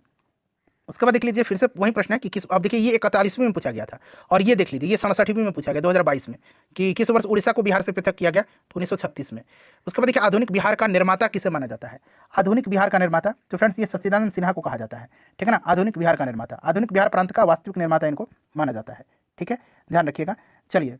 उसके बाद देख लीजिए फिर से वही प्रश्न है कि किस, अब देखिए ये 41वीं में पूछा गया था, और ये देख लीजिए ये 67वीं में पूछा गया 2022 में कि किस वर्ष उड़ीसा को बिहार से पृथक किया गया। तो 1936 में। उसके बाद देखिए आधुनिक बिहार का निर्माता किसे माना जाता है। आधुनिक बिहार का निर्माता, तो फ्रेंड्स ये सच्चिदानंद सिन्हा को कहा जाता है, ठीक है ना, आधुनिक बिहार का निर्माता, आधुनिक बिहार प्रांत का वास्तविक निर्माता इनको माना जाता है, ठीक है, ध्यान रखिएगा। चलिए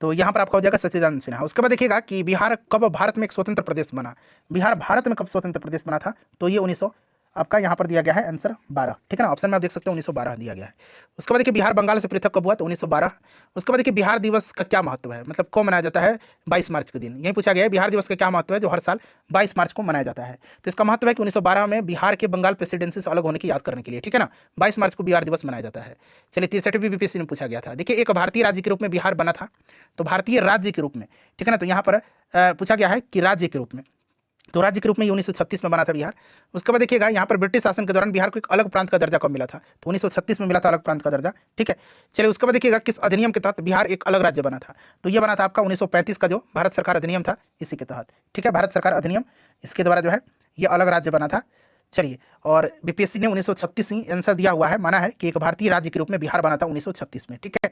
तो यहाँ पर आपका हो जाएगा सच्चिदानंद सिन्हा। उसके बाद देखिएगा कि बिहार कब भारत में एक स्वतंत्र प्रदेश बना। बिहार भारत में कब स्वतंत्र प्रदेश बना था। तो ये 1900 आपका यहाँ पर दिया गया है आंसर 12, ठीक है ना, ऑप्शन में आप देख सकते हो 1912 दिया गया है। उसके बाद देखिए बिहार बंगाल से पृथक कब हुआ। तो 1912। उसके बाद देखिए बिहार दिवस का क्या महत्व है, मतलब कब मनाया जाता है। 22 मार्च के दिन। यही पूछा गया है बिहार दिवस का क्या महत्व है जो हर साल 22 मार्च को मनाया जाता है। तो इसका महत्व है कि 1912 में बिहार के बंगाल प्रेसिडेंसी से अलग होने की याद करने के लिए, ठीक है ना, 22 मार्च को बिहार दिवस मनाया जाता है। चलिए 63वीं बीपीएससी में पूछा गया था। देखिए एक भारतीय राज्य के रूप में बिहार बना था। तो भारतीय राज्य के रूप में, ठीक है ना, तो यहाँ पर पूछा गया है कि राज्य के रूप में, तो राज्य के रूप में 1936 में बना था बिहार। उसके बाद देखिएगा यहाँ पर ब्रिटिश शासन के दौरान बिहार को एक अलग प्रांत का दर्जा कब मिला था। तो 1936 में मिला था अलग प्रांत का दर्जा, ठीक है। चलिए उसके बाद देखिएगा किस अधिनियम के तहत बिहार एक अलग राज्य बना था। तो ये बना था आपका 1935 का जो भारत सरकार अधिनियम था, इसी के तहत, ठीक है, भारत सरकार अधिनियम, इसके द्वारा जो है ये अलग राज्य बना था। चलिए और बीपीएससी ने 1936 ही आंसर दिया हुआ है, माना है कि एक भारतीय राज्य के रूप में बिहार बना था 1936 में, ठीक है।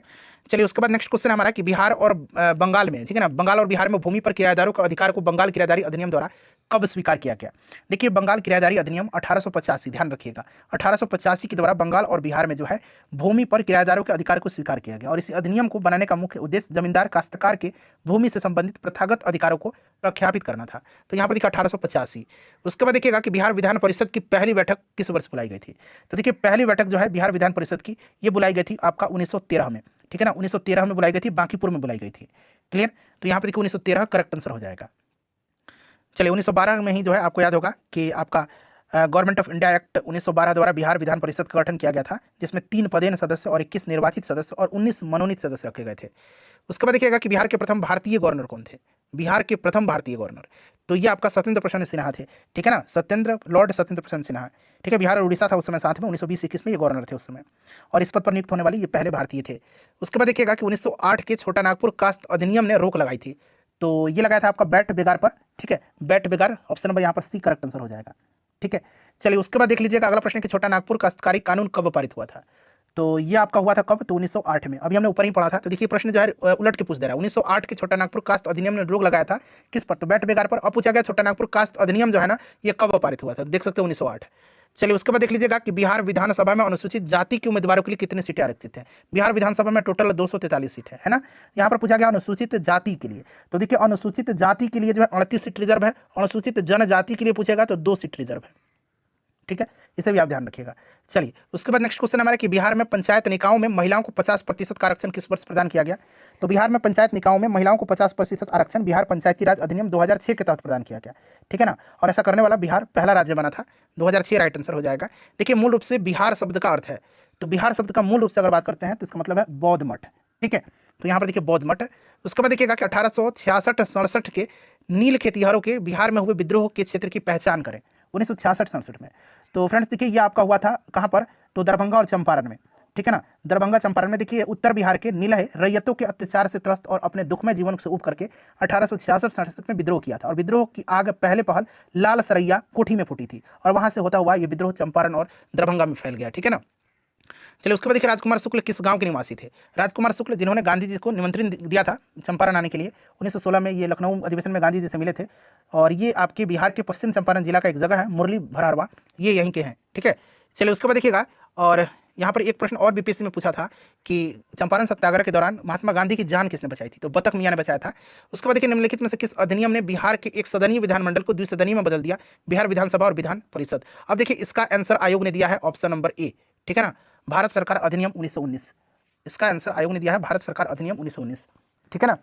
चलिए उसके बाद नेक्स्ट क्वेश्चन हमारा कि बिहार और बंगाल में, ठीक है ना, बंगाल और बिहार में भूमि पर किराएदारों के अधिकार को बंगाल किराएदारी अधिनियम द्वारा कब स्वीकार किया गया। देखिए बंगाल किराएदारी अधिनियम 1885, ध्यान रखिएगा, 1885 के द्वारा बंगाल और बिहार में जो है भूमि पर किराएदारों के अधिकार को स्वीकार किया गया। और इस अधिनियम को बनाने का मुख्य उद्देश्य जमींदार काश्तकार के भूमि से संबंधित प्रथागत अधिकारों को प्रख्यापित करना था। तो यहाँ पर देखिए 1885। उसके बाद देखिएगा कि बिहार विधान परिषद की पहली बैठक किस वर्ष बुलाई गई थी। तो देखिए पहली बैठक जो है बिहार विधान परिषद की, ये बुलाई गई थी आपका 1913 में, ठीक है ना, 1913 में बुलाई गई थी, बांकीपुर में बुलाई गई थी, क्लियर। तो यहाँ पर देखिए 1913 करेक्ट आंसर हो जाएगा। चलिए 1912 में ही जो है आपको याद होगा कि आपका गवर्नमेंट ऑफ इंडिया एक्ट 1912 द्वारा बिहार विधान परिषद का गठन किया गया था, जिसमें 3 पदेन सदस्य और 21 निर्वाचित सदस्य और 19 मनोनीत सदस्य रखे गए थे। उसके बाद देखिएगा कि बिहार के प्रथम भारतीय गवर्नर कौन थे। बिहार के प्रथम भारतीय गवर्नर, तो ये आपका सत्येंद्र प्रसन्न सिन्हा थे, ठीक है ना, लॉर्ड सत्येंद्र प्रसन्न सिन्हा, ठीक है। बिहार और उड़ीसा था उस समय साथ में, 1920-21 में ये गवर्नर थे उस समय, और इस पद पर नियुक्त होने वाले ये पहले भारतीय थे। उसके बाद देखिएगा कि 1908 के छोटा नागपुर कास्ट अधिनियम ने रोक लगाई थी। तो ये लगाया था आपका बैट बेगार पर, ठीक है, बैट बेगार, ऑप्शन नंबर यहाँ पर सी करेक्ट आंसर हो जाएगा, ठीक है। चलिए उसके बाद देख लीजिएगा अगला प्रश्न कि छोटा नागपुर काश्तकारी कानून कब पारित हुआ था। तो ये आपका हुआ था कब। तो 1908 में, अभी हमने ऊपर ही पढ़ा था। तो देखिए प्रश्न जो है उलट के पूछ दे रहा है। 1908 के छोटा नागपुर कास्ट अधिनियम ने रोक लगाया था किस पर। तो बैट बेगार पर। अब पूछा गया छोटा नागपुर कास्ट अधिनियम जो है ना ये कब पारित हुआ था, देख सकते हो 1908। चलिए उसके बाद देख लीजिएगा कि बिहार विधानसभा में अनुसूचित जाति के उम्मीदवारों के लिए कितनी सीटें आरक्षित हैं। बिहार विधानसभा में टोटल 243 सीट है ना। यहाँ पर पूछा गया अनुसूचित जाति के लिए। तो देखिए अनुसूचित जाति के लिए जो है 38 सीट रिजर्व है, अनुसूचित जनजाति के लिए पूछेगा तो 2 सीट रिजर्व है, ठीक है, इसे भी आप ध्यान रखिएगा। चलिए उसके बाद नेक्स्ट क्वेश्चन हमारा कि बिहार में पंचायत निकायों में महिलाओं को 50% का आरक्षण किस वर्ष प्रदान किया गया। तो बिहार में पंचायत निकायों में महिलाओं को 50% आरक्षण बिहार पंचायती राज अधिनियम 2006 के तहत प्रदान किया गया, ठीक है ना। और ऐसा करने वाला बिहार पहला राज्य बना था, 2006 राइट आंसर हो जाएगा। देखिए मूल रूप से बिहार शब्द का अर्थ है, तो बिहार शब्द का मूल रूप से अगर बात करते हैं तो इसका मतलब है बौद्ध मठ, ठीक है। तो यहाँ पर देखिए बौद्ध मठ। उसके बाद देखिएगा कि 1866-67 के नील खेतिहरों के बिहार में हुए विद्रोह के क्षेत्र की पहचान करें 1966-67 में। तो फ्रेंड्स देखिए ये आपका हुआ था कहाँ पर। तो दरभंगा और चंपारण में, ठीक है ना, दरभंगा चंपारण में। देखिए उत्तर बिहार के नीलह रैयतों के अत्याचार से त्रस्त और अपने दुखमय जीवन से उब करके 1866-67 में विद्रोह किया था। और विद्रोह की आग पहले पहल लाल सरैया कोठी में फूटी थी और वहां से होता हुआ ये विद्रोह चंपारण और दरभंगा में फैल गया, ठीक है ना। चलिए उसके बाद देखिए राजकुमार शुक्ल किस गांव के निवासी थे। राजकुमार शुक्ल जिन्होंने गांधी जी को निमंत्रण दिया था चंपारण आने के लिए, 1916 में ये लखनऊ अधिवेशन में गांधी जी से मिले थे। और ये आपके बिहार के पश्चिम चंपारण जिला का एक जगह है मुरली भरारवा, ये यहीं के हैं, ठीक है। चलिए उसके बाद देखिएगा और यहाँ पर एक प्रश्न और बीपीएससी में पूछा था कि चंपारण सत्याग्रह के दौरान महात्मा गांधी की जान किसने बचाई थी, तो बतख मियां ने बचाया था। उसके बाद देखिए निम्नलिखित में से किस अधिनियम ने बिहार के एक सदनीय विधानमंडल को द्विसदनीय में बदल दिया, बिहार विधानसभा और विधान परिषद। अब देखिए इसका आंसर आयोग ने दिया है ऑप्शन नंबर ए, ठीक है ना, भारत सरकार अधिनियम 1919। इसका आंसर आयोग ने दिया है भारत सरकार अधिनियम 1919, ठीक है ना।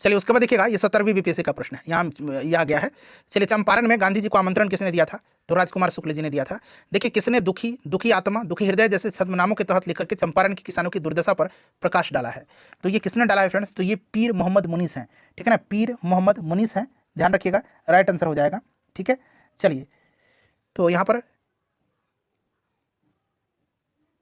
चलिए उसके बाद देखिएगा ये 17वीं बीपीएससी का प्रश्न है, यहाँ ये आ गया है। चलिए चंपारण में गांधी जी को आमंत्रण किसने दिया था, तो राजकुमार शुक्ल जी ने दिया था। देखिए किसने दुखी आत्मा दुखी हृदय जैसे छद्मनामों के तहत लिखकर के चंपारण के किसानों की दुर्दशा पर प्रकाश डाला है, तो ये किसने डाला है फ्रेंड्स, तो ये पीर मोहम्मद मुनीस हैं, ठीक है ना, पीर मोहम्मद मुनीस हैं, ध्यान रखिएगा, राइट आंसर हो जाएगा, ठीक है। चलिए तो यहाँ पर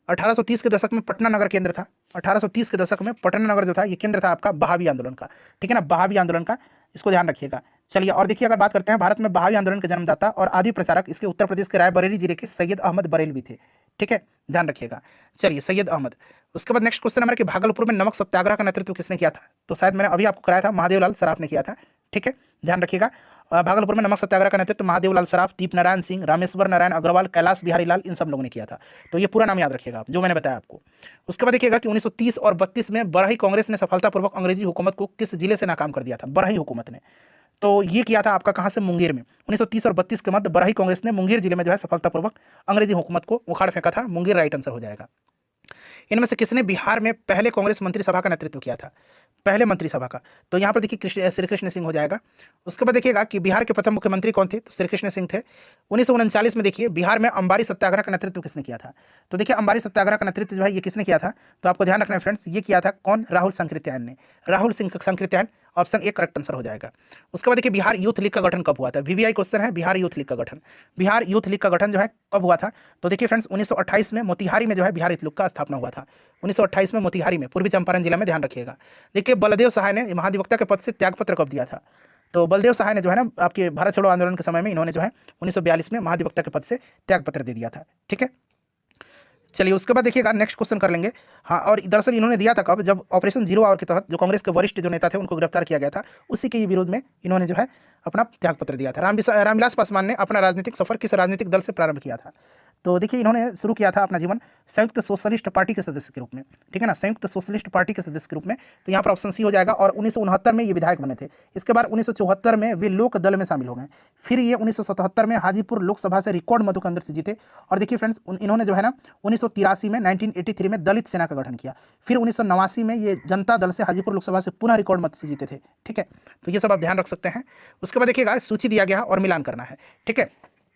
1830 के दशक में पटना नगर केंद्र था, 1830 के दशक में पटना नगर जो था ये केंद्र था आपका बहावी आंदोलन का, ठीक है ना, बहावी आंदोलन का, इसको ध्यान रखिएगा। चलिए और देखिए अगर बात करते हैं भारत में बहावी आंदोलन के जन्मदाता और आदि प्रचारक इसके उत्तर प्रदेश के रायबरेली जिले के सैयद अहमद बरेलवी थे, ठीक है, ध्यान रखिएगा। चलिए सैयद अहमद। उसके बाद नेक्स्ट क्वेश्चन हमारा कि भागलपुर में नमक सत्याग्रह का नेतृत्व किसने किया था, तो शायद मैंने अभी आपको कराया था, महादेवलाल सराफ ने किया था, ठीक है, ध्यान रखिएगा। भागलपुर में नमक सत्याग्रह का नेतृत्व महादेवलाल सराफ, दीप नारायण सिंह, रामेश्वर नारायण अग्रवाल, कैलाश बिहारी लाल, इन सब लोगों ने किया था, तो ये पूरा नाम याद रखिएगा आप जो मैंने बताया आपको। उसके बाद देखिएगा कि 1930 और 32 में बरही कांग्रेस ने सफलतापूर्वक अंग्रेजी हुकूमत को किस जिले से नाकाम कर दिया था, बरही हुकूमत ने, तो ये किया था आपका कहाँ से, मुंगेर में। 1930 और 32 के मध्य बरही कांग्रेस ने मुंगेर जिले में जो है सफलतापूर्वक अंग्रेजी हुकूमत को उखाड़ फेंका था, मुंगेर राइट आंसर हो जाएगा। इनमें से किसने बिहार में पहले कांग्रेस मंत्रिसभा का नेतृत्व किया था, पहले मंत्रिसभा का, तो यहाँ पर देखिए श्री कृष्ण सिंह हो जाएगा। उसके बाद देखिएगा कि बिहार के प्रथम मुख्यमंत्री कौन थे, तो श्री कृष्ण सिंह थे। 1939 में देखिए बिहार में अंबारी सत्याग्रह का नेतृत्व किसने किया था, तो देखिए अंबारी सत्याग्रह का नेतृत्व जो है ये किसने किया था, तो आपको ध्यान रखना है फ्रेंड्स, ये किया था कौन, राहुल संकृत्यायन ने, Rahul Singh Sankrityayan, option A correct answer हो जाएगा। उसके बाद देखिए बिहार यूथ लीग का गठन कब हुआ था, वीवीआई क्वेश्चन है, बिहार यूथ लीग का गठन, बिहार यूथ लीग का गठन जो है कब हुआ था, तो देखिए फ्रेंड्स 1928 में मोतिहारी में जो है बिहार यूथ लीग का स्थापना हुआ था, 1928 में मोतिहारी में, पूर्वी चंपारण जिला में, ध्यान रखिएगा। देखिए बलदेव सहाय ने महाधिवक्ता के पद से त्यागपत्र कब दिया था, तो बलदेव सहाय ने जो है ना आपके भारत छोड़ो आंदोलन के समय में इन्होंने जो है 1942 में महाधिवक्ता के पद से त्यागपत्र दे दिया था, ठीक है। चलिए उसके बाद देखिएगा नेक्स्ट क्वेश्चन कर लेंगे। हाँ, और दरअसल इन्होंने दिया था कब, जब ऑपरेशन जीरो आवर के तहत जो कांग्रेस के वरिष्ठ जो नेता थे उनको गिरफ्तार किया गया था, उसी के विरोध में इन्होंने जो है अपना त्यागपत्र दिया था। रामविलास पासवान ने अपना राजनीतिक सफर किस राजनीतिक दल से प्रारंभ किया था, तो देखिए इन्होंने शुरू किया था अपना जीवन संयुक्त सोशलिस्ट पार्टी के सदस्य के रूप में, ठीक है ना, संयुक्त सोशलिस्ट पार्टी के सदस्य के रूप में, तो यहाँ पर ऑप्शन सी हो जाएगा। और 1969 में ये विधायक बने थे, इसके बाद 1974 में वे लोक दल में शामिल हो गए, फिर ये 1977 में हाजीपुर लोकसभा से रिकॉर्ड मतों के अंदर से जीते। और देखिए फ्रेंड्स इन्होंने जो है ना 1983 में 1983 में दलित सेना का गठन किया, फिर 1989 में ये जनता दल से हाजीपुर लोकसभा से पुनः रिकॉर्ड मत से जीते थे, ठीक है, तो ये सब आप ध्यान रख सकते हैं। उसके बाद देखिएगा सूची दिया गया और मिलान करना है, ठीक है।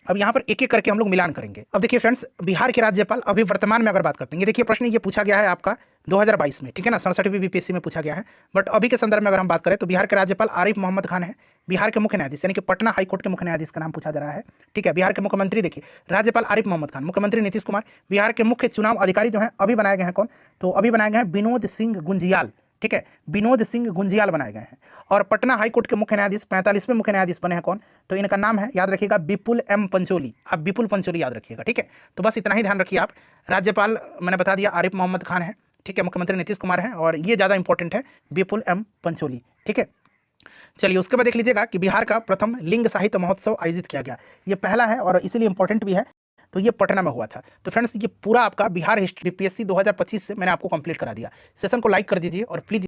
अब यहाँ पर एक एक करके हम लोग मिलान करेंगे। अब देखिए फ्रेंड्स बिहार के राज्यपाल अभी वर्तमान में अगर बात करते हैं, ये देखिए प्रश्न ये पूछा गया है आपका 2022 में, ठीक है ना, 67वीं बीपीएससी में पूछा गया है, बट अभी के संदर्भ में अगर हम बात करें तो बिहार के राज्यपाल आरिफ मोहम्मद खान है, बिहार के मुख्य न्यायाधीश यानी कि पटना हाईकोर्ट के मुख्य न्यायाधीश का नाम पूछा जा रहा है, ठीक है। बिहार के मुख्यमंत्री देखिए राज्यपाल आरिफ मोहम्मद खान, मुख्यमंत्री नीतीश कुमार, बिहार के मुख्य चुनाव अधिकारी जो है अभी बनाए गए हैं कौन, तो अभी बनाए गए हैं विनोद सिंह गुंजियाल, ठीक है, विनोद सिंह गुंजियाल बनाए गए हैं। और पटना हाईकोर्ट के मुख्य न्यायाधीश 45वें मुख्य न्यायाधीश बने हैं कौन, तो इनका नाम है याद रखिएगा विपुल एम पंचोली, आप विपुल पंचोली याद रखिएगा, ठीक है। तो बस इतना ही ध्यान रखिए आप, राज्यपाल मैंने बता दिया आरिफ मोहम्मद खान है, ठीक है, मुख्यमंत्री नीतीश कुमार है, और ये ज़्यादा इंपॉर्टेंट है विपुल एम पंचोली, ठीक है। चलिए उसके बाद देख लीजिएगा कि बिहार का प्रथम लिंग साहित्य महोत्सव आयोजित किया गया, ये पहला है और इसीलिए इंपॉर्टेंट भी है, तो ये पटना में हुआ था। तो फ्रेंड्स ये पूरा आपका बिहार हिस्ट्री बीपीएससी 2025 से मैंने आपको कंप्लीट करा दिया। सेशन को लाइक कर दीजिए और प्लीज